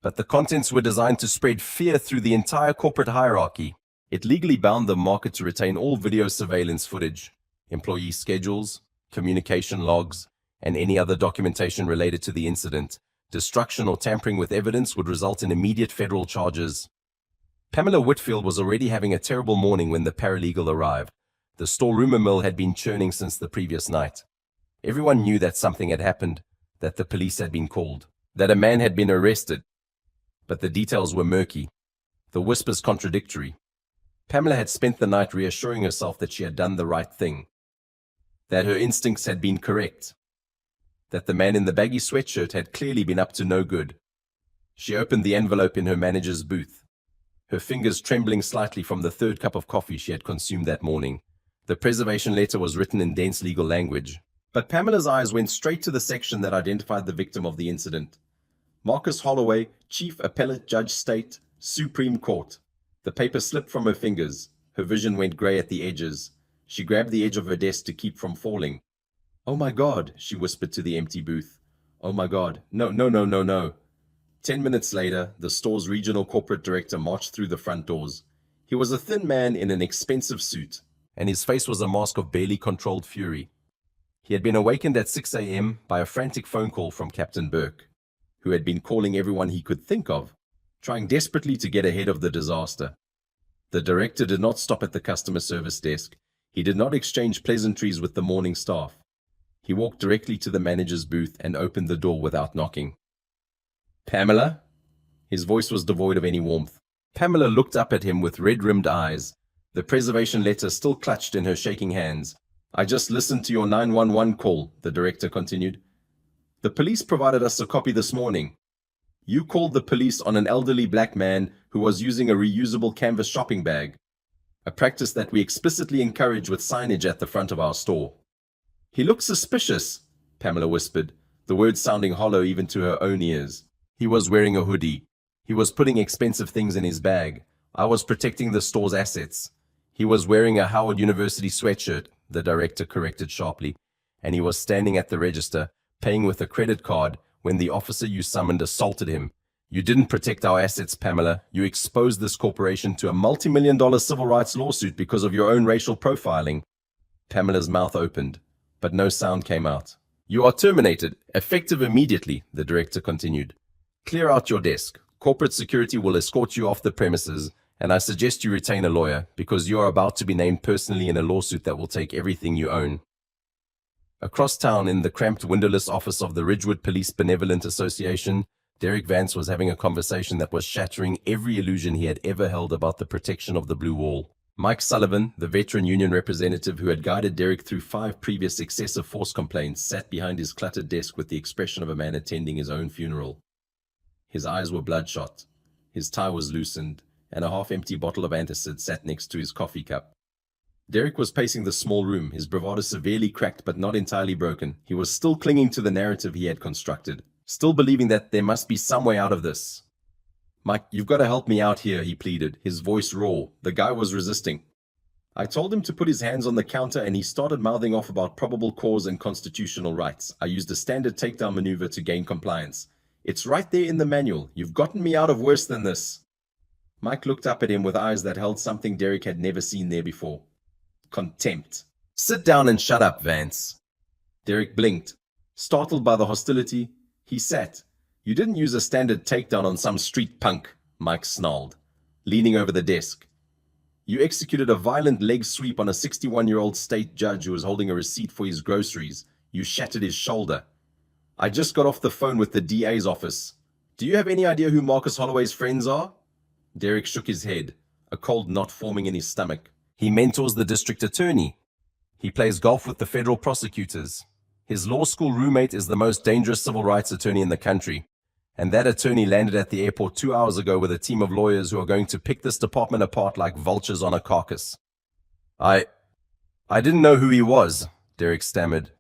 A: but the contents were designed to spread fear through the entire corporate hierarchy. It legally bound the market to retain all video surveillance footage, employee schedules, communication logs, and any other documentation related to the incident. Destruction or tampering with evidence would result in immediate federal charges. Pamela Whitfield was already having a terrible morning when the paralegal arrived. The store rumor mill had been churning since the previous night. Everyone knew that something had happened, that the police had been called, that a man had been arrested. But the details were murky, the whispers contradictory. Pamela had spent the night reassuring herself that she had done the right thing, that her instincts had been correct, that the man in the baggy sweatshirt had clearly been up to no good. She opened the envelope in her manager's booth, her fingers trembling slightly from the third cup of coffee she had consumed that morning. The preservation letter was written in dense legal language, but Pamela's eyes went straight to the section that identified the victim of the incident. Marcus Holloway, Chief Appellate Judge State, Supreme Court. The paper slipped from her fingers. Her vision went grey at the edges. She grabbed the edge of her desk to keep from falling. "Oh my God," she whispered to the empty booth. "Oh my God, no, no, no, no, no." 10 minutes later, the store's regional corporate director marched through the front doors. He was a thin man in an expensive suit, and his face was a mask of barely controlled fury. He had been awakened at 6 a.m. by a frantic phone call from Captain Burke, who had been calling everyone he could think of, trying desperately to get ahead of the disaster. The director did not stop at the customer service desk. He did not exchange pleasantries with the morning staff. He walked directly to the manager's booth and opened the door without knocking. "Pamela?" His voice was devoid of any warmth. Pamela looked up at him with red-rimmed eyes, the preservation letter still clutched in her shaking hands. "I just listened to your 911 call," the director continued. "The police provided us a copy this morning. You called the police on an elderly black man who was using a reusable canvas shopping bag, a practice that we explicitly encourage with signage at the front of our store." "He looks suspicious," Pamela whispered, the words sounding hollow even to her own ears. "He was wearing a hoodie. He was putting expensive things in his bag. I was protecting the store's assets. He was wearing a Howard University sweatshirt," the director corrected sharply, "and he was standing at the register, paying with a credit card, when the officer you summoned assaulted him. You didn't protect our assets, Pamela. You exposed this corporation to a multi-million-dollar civil rights lawsuit because of your own racial profiling." Pamela's mouth opened, but no sound came out. "You are terminated, effective immediately," the director continued. "Clear out your desk. Corporate security will escort you off the premises, and I suggest you retain a lawyer, because you are about to be named personally in a lawsuit that will take everything you own." Across town, in the cramped, windowless office of the Ridgewood Police Benevolent Association, Derek Vance was having a conversation that was shattering every illusion he had ever held about the protection of the Blue Wall. Mike Sullivan, the veteran union representative who had guided Derek through 5 previous excessive force complaints, sat behind his cluttered desk with the expression of a man attending his own funeral. His eyes were bloodshot, his tie was loosened, and a half-empty bottle of antacid sat next to his coffee cup. Derek was pacing the small room, his bravado severely cracked but not entirely broken. He was still clinging to the narrative he had constructed, still believing that there must be some way out of this. "Mike, you've got to help me out here," he pleaded, his voice raw. The guy was resisting. "I told him to put his hands on the counter and he started mouthing off about probable cause and constitutional rights. I used a standard takedown maneuver to gain compliance. It's right there in the manual. You've gotten me out of worse than this." Mike looked up at him with eyes that held something Derek had never seen there before. Contempt. "Sit down and shut up, Vance." Derek blinked. Startled by the hostility, he sat. "You didn't use a standard takedown on some street punk," Mike snarled, leaning over the desk. "You executed a violent leg sweep on a 61-year-old state judge who was holding a receipt for his groceries. You shattered his shoulder. I just got off the phone with the DA's office. Do you have any idea who Marcus Holloway's friends are?" Derek shook his head, a cold knot forming in his stomach. "He mentors the district attorney. He plays golf with the federal prosecutors. His law school roommate is the most dangerous civil rights attorney in the country. And that attorney landed at the airport 2 hours ago with a team of lawyers who are going to pick this department apart like vultures on a carcass." I didn't know who he was," Derek stammered,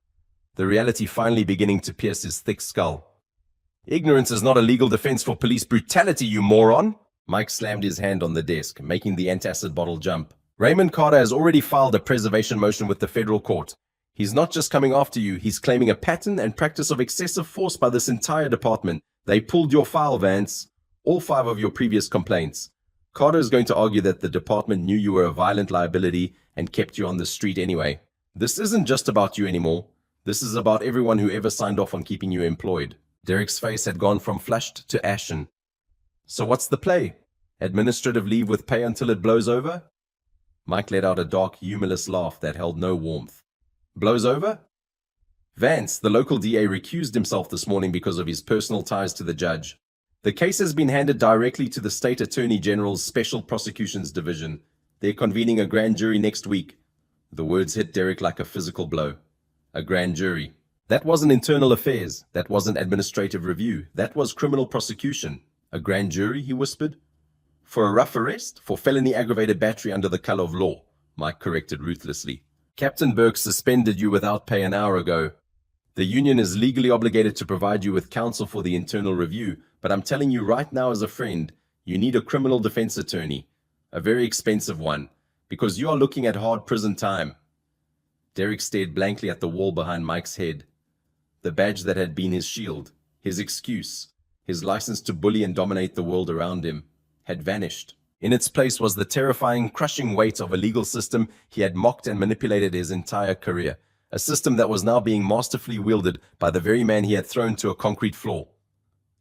A: the reality finally beginning to pierce his thick skull. "Ignorance is not a legal defense for police brutality, you moron." Mike slammed his hand on the desk, making the antacid bottle jump. "Raymond Carter has already filed a preservation motion with the federal court. He's not just coming after you, he's claiming a pattern and practice of excessive force by this entire department. They pulled your file, Vance. All 5 of your previous complaints. Carter is going to argue that the department knew you were a violent liability and kept you on the street anyway. This isn't just about you anymore. This is about everyone who ever signed off on keeping you employed. Derek's face had gone from flushed to ashen. So what's the play? Administrative leave with pay until it blows over? Mike let out a dark, humorless laugh that held no warmth. Blows over? Vance, the local DA, recused himself this morning because of his personal ties to the judge. The case has been handed directly to the State Attorney General's Special Prosecutions Division. They're convening a grand jury next week. The words hit Derek like a physical blow. A grand jury. That wasn't internal affairs. That wasn't administrative review. That was criminal prosecution. A grand jury, he whispered. For a rough arrest? For felony aggravated battery under the color of law, Mike corrected ruthlessly. Captain Burke suspended you without pay an hour ago. The union is legally obligated to provide you with counsel for the internal review, but I'm telling you right now as a friend, you need a criminal defense attorney. A very expensive one, because you are looking at hard prison time. Derek stared blankly at the wall behind Mike's head. The badge that had been his shield, his excuse, his license to bully and dominate the world around him, had vanished. In its place was the terrifying, crushing weight of a legal system he had mocked and manipulated his entire career, a system that was now being masterfully wielded by the very man he had thrown to a concrete floor.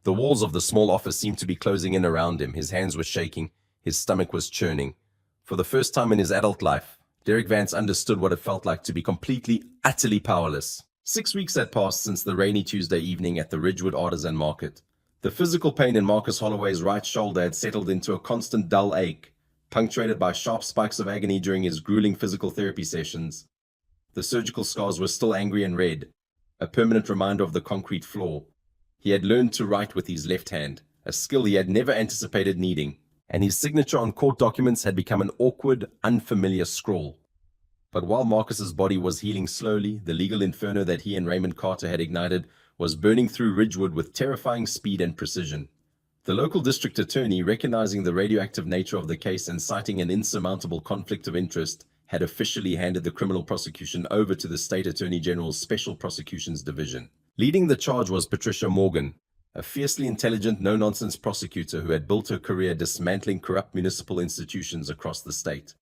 A: The walls of the small office seemed to be closing in around him. His hands were shaking, his stomach was churning. For the first time in his adult life, Derek Vance understood what it felt like to be completely, utterly powerless. 6 weeks had passed since the rainy Tuesday evening at the Ridgewood Artisan Market. The physical pain in Marcus Holloway's right shoulder had settled into a constant dull ache, punctuated by sharp spikes of agony during his grueling physical therapy sessions. The surgical scars were still angry and red, a permanent reminder of the concrete floor. He had learned to write with his left hand, a skill he had never anticipated needing, and his signature on court documents had become an awkward, unfamiliar scrawl. But while Marcus's body was healing slowly, the legal inferno that he and Raymond Carter had ignited was burning through Ridgewood with terrifying speed and precision. The local district attorney, recognizing the radioactive nature of the case and citing an insurmountable conflict of interest, had officially handed the criminal prosecution over to the State Attorney General's Special Prosecutions Division. Leading the charge was Patricia Morgan, a fiercely intelligent, no-nonsense prosecutor who had built her career dismantling corrupt municipal institutions across the state.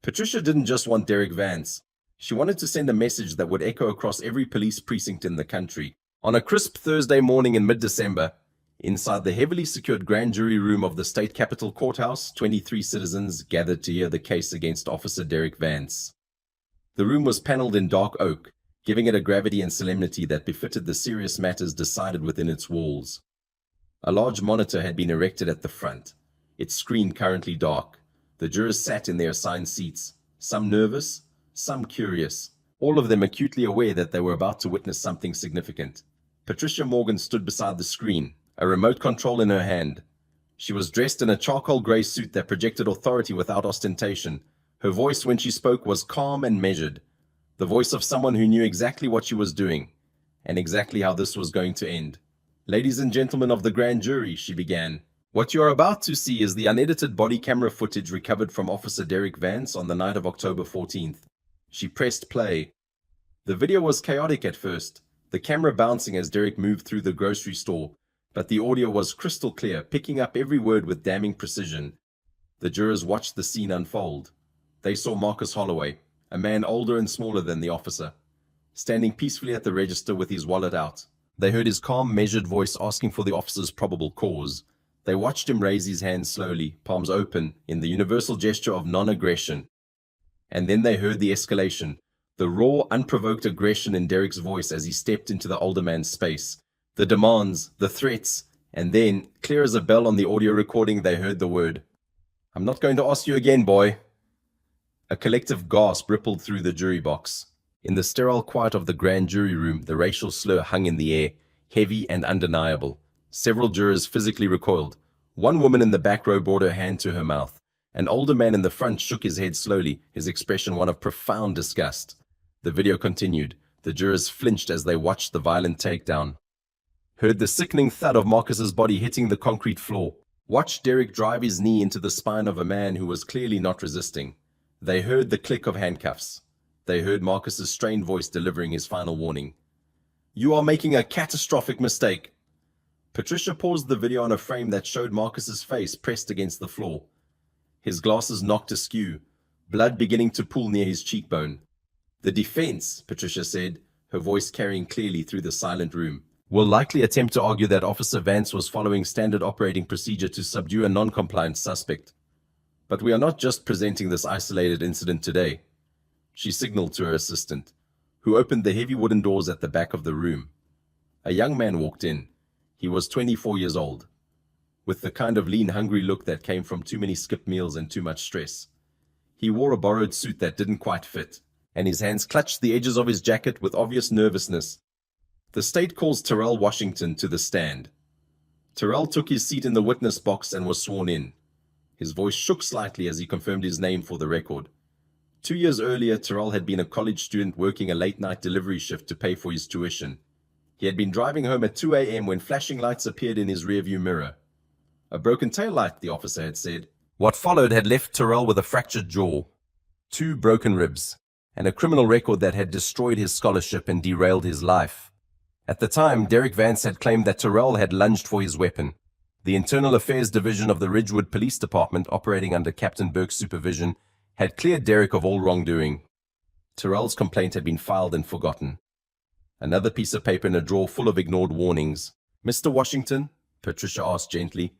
A: Patricia didn't just want Derek Vance. She wanted to send a message that would echo across every police precinct in the country. On a crisp Thursday morning in mid-December, inside the heavily secured grand jury room of the state capitol courthouse, 23 citizens gathered to hear the case against Officer Derek Vance. The room was paneled in dark oak, giving it a gravity and solemnity that befitted the serious matters decided within its walls. A large monitor had been erected at the front, its screen currently dark. The jurors sat in their assigned seats, some nervous, some curious, all of them acutely aware that they were about to witness something significant. Patricia Morgan stood beside the screen, a remote control in her hand. She was dressed in a charcoal gray suit that projected authority without ostentation. Her voice when she spoke was calm and measured, the voice of someone who knew exactly what she was doing, and exactly how this was going to end. Ladies and gentlemen of the grand jury, she began. What you are about to see is the unedited body camera footage recovered from Officer Derek Vance on the night of October 14th. She pressed play. The video was chaotic at first, the camera bouncing as Derek moved through the grocery store, but the audio was crystal clear, picking up every word with damning precision. The jurors watched the scene unfold. They saw Marcus Holloway, a man older and smaller than the officer, standing peacefully at the register with his wallet out. They heard his calm, measured voice asking for the officer's probable cause. They watched him raise his hands slowly, palms open, in the universal gesture of non-aggression. And then they heard the escalation, the raw, unprovoked aggression in Derek's voice as he stepped into the older man's space. The demands, the threats, and then, clear as a bell on the audio recording, they heard the word, "I'm not going to ask you again, boy." A collective gasp rippled through the jury box. In the sterile quiet of the grand jury room, the racial slur hung in the air, heavy and undeniable. Several jurors physically recoiled. One woman in the back row brought her hand to her mouth. An older man in the front shook his head slowly, his expression one of profound disgust. The video continued. The jurors flinched as they watched the violent takedown. Heard the sickening thud of Marcus's body hitting the concrete floor. Watched Derek drive his knee into the spine of a man who was clearly not resisting. They heard the click of handcuffs. They heard Marcus's strained voice delivering his final warning. "You are making a catastrophic mistake." Patricia paused the video on a frame that showed Marcus's face pressed against the floor. His glasses knocked askew, blood beginning to pool near his cheekbone. "The defense," Patricia said, her voice carrying clearly through the silent room. "Will likely attempt to argue that Officer Vance was following standard operating procedure to subdue a non-compliant suspect. But we are not just presenting this isolated incident today." She signaled to her assistant, who opened the heavy wooden doors at the back of the room. A young man walked in. He was 24 years old, with the kind of lean, hungry look that came from too many skipped meals and too much stress. He wore a borrowed suit that didn't quite fit, and his hands clutched the edges of his jacket with obvious nervousness. "The state calls Terrell Washington to the stand." Terrell took his seat in the witness box and was sworn in. His voice shook slightly as he confirmed his name for the record. 2 years earlier, Terrell had been a college student working a late-night delivery shift to pay for his tuition. He had been driving home at 2 a.m. when flashing lights appeared in his rearview mirror. A broken taillight, the officer had said. What followed had left Terrell with a fractured jaw, 2 broken ribs, and a criminal record that had destroyed his scholarship and derailed his life. At the time, Derek Vance had claimed that Terrell had lunged for his weapon. The Internal Affairs Division of the Ridgewood Police Department, operating under Captain Burke's supervision, had cleared Derek of all wrongdoing. Terrell's complaint had been filed and forgotten. Another piece of paper in a drawer full of ignored warnings. "Mr. Washington," Patricia asked gently,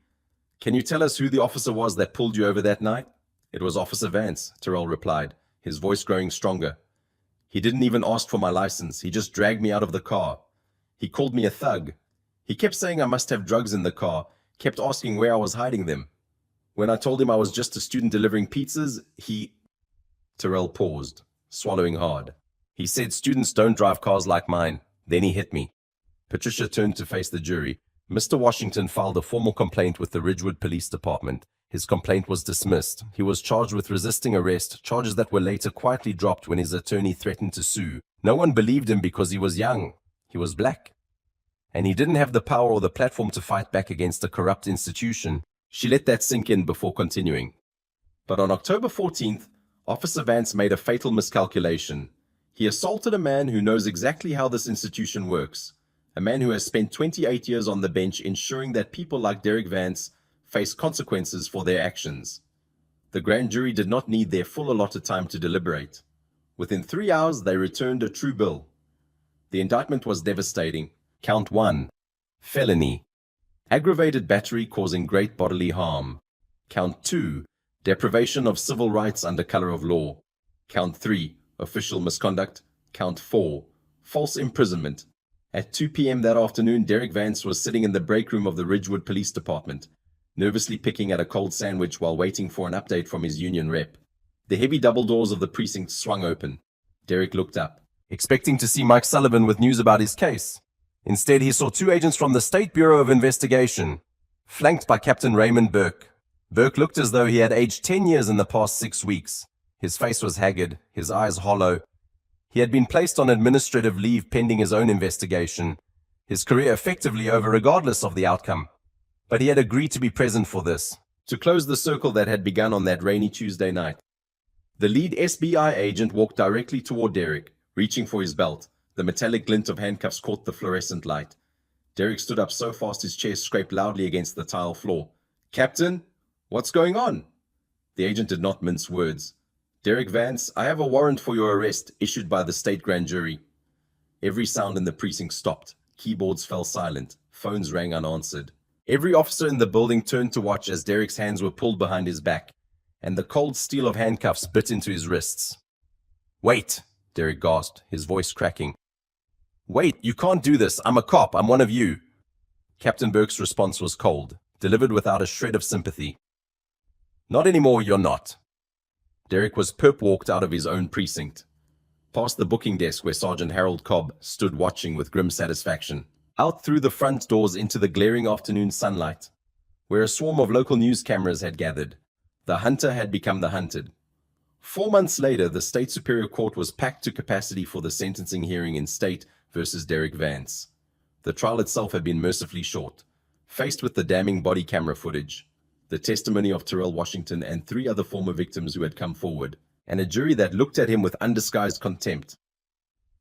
A: "can you tell us who the officer was that pulled you over that night?" "It was Officer Vance," Terrell replied, his voice growing stronger. "He didn't even ask for my license. He just dragged me out of the car. He called me a thug. He kept saying I must have drugs in the car, kept asking where I was hiding them. When I told him I was just a student delivering pizzas, Terrell paused, swallowing hard. "He said students don't drive cars like mine. Then he hit me." Patricia turned to face the jury. Mr. Washington filed a formal complaint with the Ridgewood Police Department. His complaint was dismissed. He was charged with resisting arrest, charges that were later quietly dropped when his attorney threatened to sue. No one believed him because he was young. He was black. And he didn't have the power or the platform to fight back against a corrupt institution. She let that sink in before continuing. But on October 14th, Officer Vance made a fatal miscalculation. He assaulted a man who knows exactly how this institution works. A man who has spent 28 years on the bench ensuring that people like Derek Vance face consequences for their actions. The grand jury did not need their full allotted time to deliberate. Within 3 hours, they returned a true bill. The indictment was devastating. Count 1, felony, aggravated battery causing great bodily harm. Count 2, deprivation of civil rights under color of law. Count 3, official misconduct. Count 4, false imprisonment. At 2 p.m. that afternoon, Derek Vance was sitting in the break room of the Ridgewood Police Department, nervously picking at a cold sandwich while waiting for an update from his union rep. The heavy double doors of the precinct swung open. Derek looked up, expecting to see Mike Sullivan with news about his case. Instead, he saw 2 agents from the State Bureau of Investigation, flanked by Captain Raymond Burke. Burke looked as though he had aged 10 years in the past 6 weeks. His face was haggard, his eyes hollow. He had been placed on administrative leave pending his own investigation, his career effectively over regardless of the outcome. But he had agreed to be present for this, to close the circle that had begun on that rainy Tuesday night. The lead SBI agent walked directly toward Derek, reaching for his belt. The metallic glint of handcuffs caught the fluorescent light. Derek stood up so fast his chair scraped loudly against the tile floor. "Captain, what's going on?" The agent did not mince words. "Derek Vance, I have a warrant for your arrest issued by the state grand jury." Every sound in the precinct stopped. Keyboards fell silent. Phones rang unanswered. Every officer in the building turned to watch as Derek's hands were pulled behind his back, and the cold steel of handcuffs bit into his wrists. "Wait," Derek gasped, his voice cracking. "Wait, you can't do this. I'm a cop. I'm one of you." Captain Burke's response was cold, delivered without a shred of sympathy. "Not anymore, you're not." Derek was perp-walked out of his own precinct, past the booking desk where Sergeant Harold Cobb stood watching with grim satisfaction, out through the front doors into the glaring afternoon sunlight, where a swarm of local news cameras had gathered. The hunter had become the hunted. 4 months later, the State Superior Court was packed to capacity for the sentencing hearing in State versus Derek Vance. The trial itself had been mercifully short. Faced with the damning body camera footage, the testimony of Terrell Washington and 3 other former victims who had come forward, and a jury that looked at him with undisguised contempt,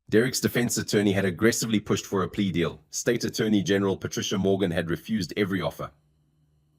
A: Derek's defense attorney had aggressively pushed for a plea deal. State Attorney General Patricia Morgan had refused every offer.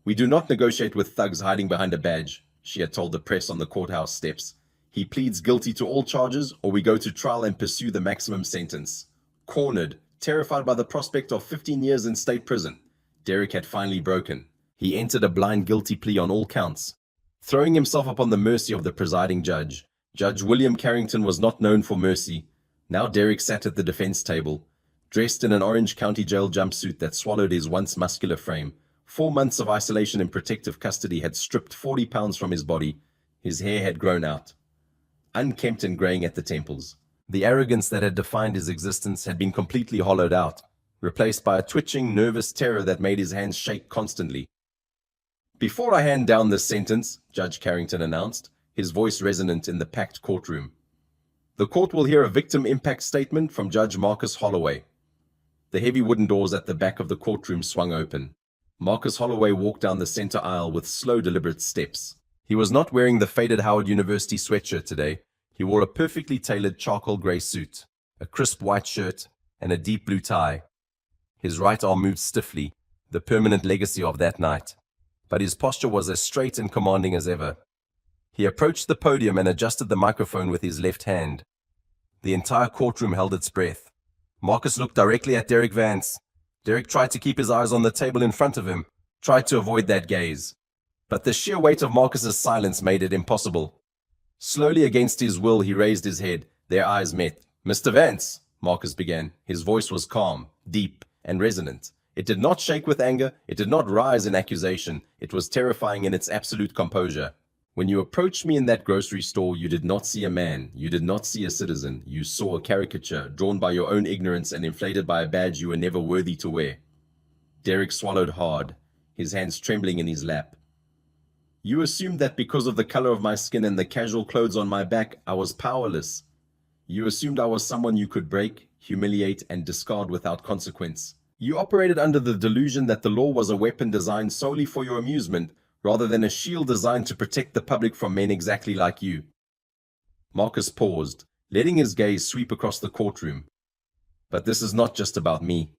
A: "We do not negotiate with thugs hiding behind a badge," she had told the press on the courthouse steps. "He pleads guilty to all charges, or we go to trial and pursue the maximum sentence. Cornered, terrified by the prospect of 15 years in state prison, Derek had finally broken. He entered a blind guilty plea on all counts, throwing himself upon the mercy of the presiding judge. Judge William Carrington was not known for mercy. Now Derek sat at the defense table, dressed in an Orange County Jail jumpsuit that swallowed his once muscular frame. 4 months of isolation in protective custody had stripped 40 pounds from his body. His hair had grown out, unkempt and graying at the temples. The arrogance that had defined his existence had been completely hollowed out, replaced by a twitching, nervous terror that made his hands shake constantly. "Before I hand down this sentence," Judge Carrington announced, his voice resonant in the packed courtroom, "the court will hear a victim impact statement from Judge Marcus Holloway." The heavy wooden doors at the back of the courtroom swung open. Marcus Holloway walked down the center aisle with slow, deliberate steps. He was not wearing the faded Howard University sweatshirt today. He wore a perfectly tailored charcoal gray suit, a crisp white shirt, and a deep blue tie. His right arm moved stiffly, the permanent legacy of that night, but his posture was as straight and commanding as ever. He approached the podium and adjusted the microphone with his left hand. The entire courtroom held its breath. Marcus looked directly at Derek Vance. Derek tried to keep his eyes on the table in front of him, tried to avoid that gaze. But the sheer weight of Marcus's silence made it impossible. Slowly against his will, he raised his head. Their eyes met. "Mr. Vance," Marcus began. His voice was calm, deep, and resonant. It did not shake with anger. It did not rise in accusation. It was terrifying in its absolute composure. "When you approached me in that grocery store, you did not see a man. You did not see a citizen. You saw a caricature drawn by your own ignorance and inflated by a badge you were never worthy to wear." Derek swallowed hard, his hands trembling in his lap. "You assumed that because of the color of my skin and the casual clothes on my back, I was powerless. You assumed I was someone you could break, humiliate, and discard without consequence. You operated under the delusion that the law was a weapon designed solely for your amusement, rather than a shield designed to protect the public from men exactly like you." Marcus paused, letting his gaze sweep across the courtroom. "But this is not just about me.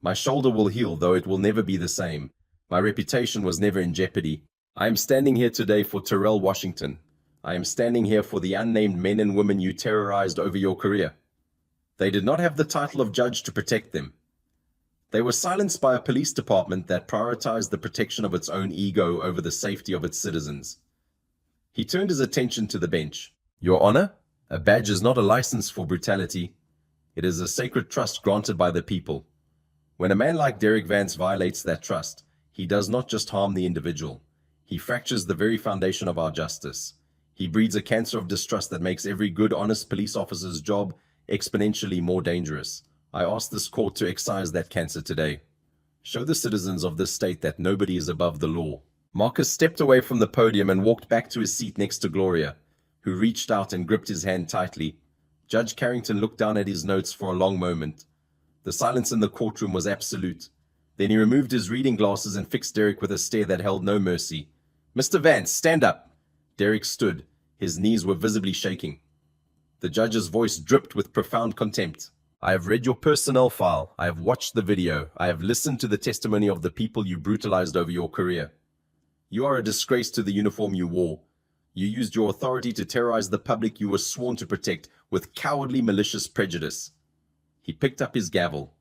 A: My shoulder will heal, though it will never be the same. My reputation was never in jeopardy. I am standing here today for Terrell Washington. I am standing here for the unnamed men and women you terrorized over your career. They did not have the title of judge to protect them. They were silenced by a police department that prioritized the protection of its own ego over the safety of its citizens." He turned his attention to the bench. "Your Honor, a badge is not a license for brutality. It is a sacred trust granted by the people. When a man like Derek Vance violates that trust, he does not just harm the individual. He fractures the very foundation of our justice. He breeds a cancer of distrust that makes every good, honest police officer's job exponentially more dangerous. I ask this court to excise that cancer today. Show the citizens of this state that nobody is above the law." Marcus stepped away from the podium and walked back to his seat next to Gloria, who reached out and gripped his hand tightly. Judge Carrington looked down at his notes for a long moment. The silence in the courtroom was absolute. Then he removed his reading glasses and fixed Derek with a stare that held no mercy. "Mr. Vance, stand up." Derek stood. His knees were visibly shaking. The judge's voice dripped with profound contempt. "I have read your personnel file. I have watched the video. I have listened to the testimony of the people you brutalized over your career. You are a disgrace to the uniform you wore. You used your authority to terrorize the public you were sworn to protect with cowardly, malicious prejudice." He picked up his gavel.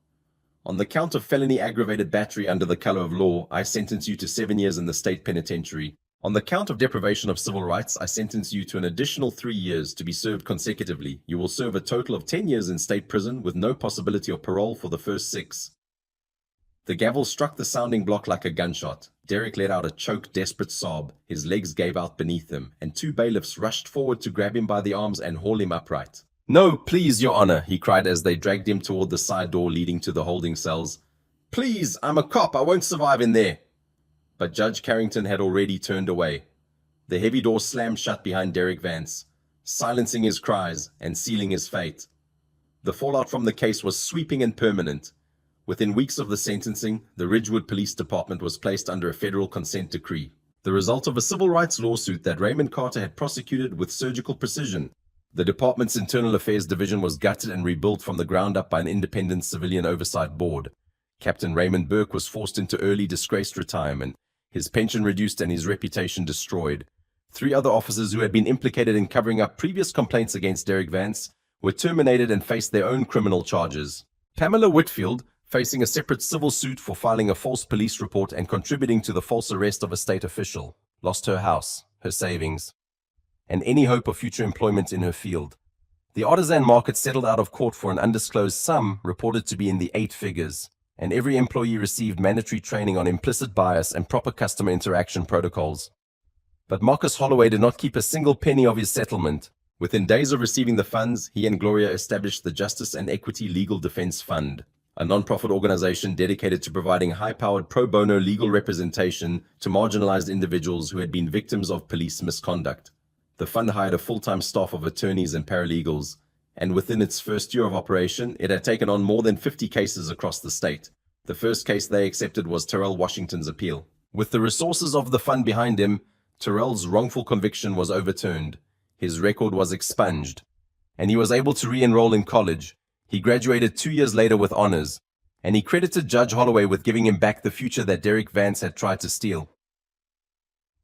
A: "On the count of felony aggravated battery under the color of law, I sentence you to 7 years in the state penitentiary. On the count of deprivation of civil rights, I sentence you to an additional 3 years to be served consecutively. You will serve a total of 10 years in state prison with no possibility of parole for the first 6. The gavel struck the sounding block like a gunshot. Derek let out a choked, desperate sob. His legs gave out beneath him, and 2 bailiffs rushed forward to grab him by the arms and haul him upright. "No, please, Your Honor," he cried as they dragged him toward the side door leading to the holding cells. "Please, I'm a cop. I won't survive in there." But Judge Carrington had already turned away. The heavy door slammed shut behind Derek Vance, silencing his cries and sealing his fate. The fallout from the case was sweeping and permanent. Within weeks of the sentencing, the Ridgewood Police Department was placed under a federal consent decree, the result of a civil rights lawsuit that Raymond Carter had prosecuted with surgical precision. The department's Internal Affairs Division was gutted and rebuilt from the ground up by an independent civilian oversight board. Captain Raymond Burke was forced into early disgraced retirement, his pension reduced and his reputation destroyed. 3 other officers who had been implicated in covering up previous complaints against Derek Vance were terminated and faced their own criminal charges. Pamela Whitfield, facing a separate civil suit for filing a false police report and contributing to the false arrest of a state official, lost her house, her savings, and any hope of future employment in her field. The artisan market settled out of court for an undisclosed sum reported to be in the 8 figures, and every employee received mandatory training on implicit bias and proper customer interaction protocols. But Marcus Holloway did not keep a single penny of his settlement. Within days of receiving the funds, he and Gloria established the Justice and Equity Legal Defense Fund, a non-profit organization dedicated to providing high-powered pro bono legal representation to marginalized individuals who had been victims of police misconduct. The fund hired a full-time staff of attorneys and paralegals, and within its first year of operation, it had taken on more than 50 cases across the state. The first case they accepted was Terrell Washington's appeal. With the resources of the fund behind him, Terrell's wrongful conviction was overturned. His record was expunged, and he was able to re-enroll in college. He graduated 2 years later with honors, and he credited Judge Holloway with giving him back the future that Derek Vance had tried to steal.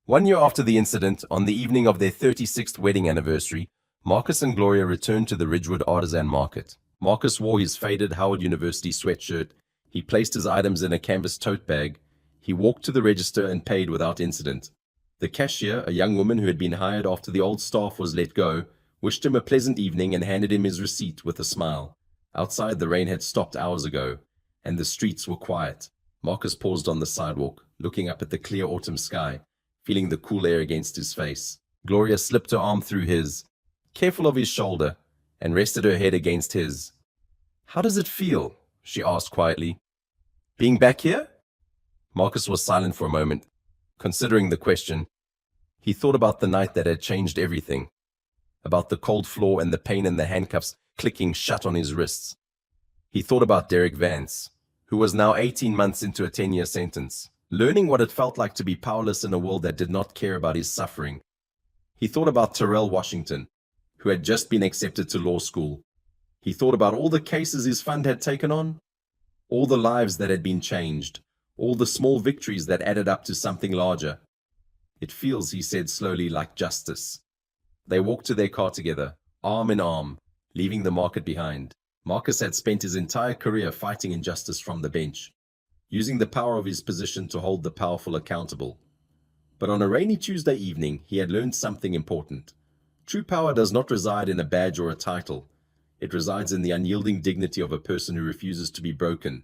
A: 1 year after the incident, on the evening of their 36th wedding anniversary, Marcus and Gloria returned to the Ridgewood Artisan Market. Marcus wore his faded Howard University sweatshirt. He placed his items in a canvas tote bag. He walked to the register and paid without incident. The cashier, a young woman who had been hired after the old staff was let go, wished him a pleasant evening and handed him his receipt with a smile. Outside, the rain had stopped hours ago, and the streets were quiet. Marcus paused on the sidewalk, looking up at the clear autumn sky, feeling the cool air against his face. Gloria slipped her arm through his, careful of his shoulder, and rested her head against his. "How does it feel?" she asked quietly. "Being back here?" Marcus was silent for a moment, considering the question. He thought about the night that had changed everything, about the cold floor and the pain in the handcuffs clicking shut on his wrists. He thought about Derek Vance, who was now 18 months into a 10-year sentence, learning what it felt like to be powerless in a world that did not care about his suffering. He thought about Terrell Washington, who had just been accepted to law school. He thought about all the cases his fund had taken on, all the lives that had been changed, all the small victories that added up to something larger. "It feels," he said slowly, "like justice." They walked to their car together, arm in arm, leaving the market behind. Marcus had spent his entire career fighting injustice from the bench, using the power of his position to hold the powerful accountable. But on a rainy Tuesday evening, he had learned something important. True power does not reside in a badge or a title. It resides in the unyielding dignity of a person who refuses to be broken,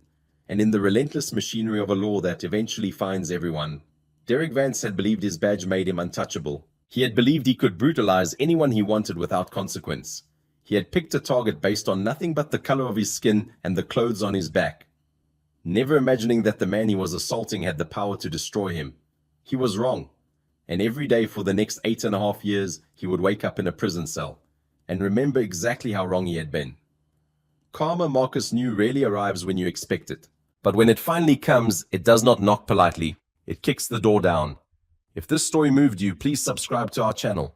A: and in the relentless machinery of a law that eventually finds everyone. Derek Vance had believed his badge made him untouchable. He had believed he could brutalize anyone he wanted without consequence. He had picked a target based on nothing but the color of his skin and the clothes on his back, never imagining that the man he was assaulting had the power to destroy him. He was wrong, and every day for the next 8.5 years, he would wake up in a prison cell and remember exactly how wrong he had been. Karma, Marcus knew, rarely arrives when you expect it. But when it finally comes, it does not knock politely. It kicks the door down. If this story moved you, please subscribe to our channel.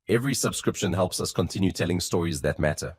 A: Every subscription helps us continue telling stories that matter.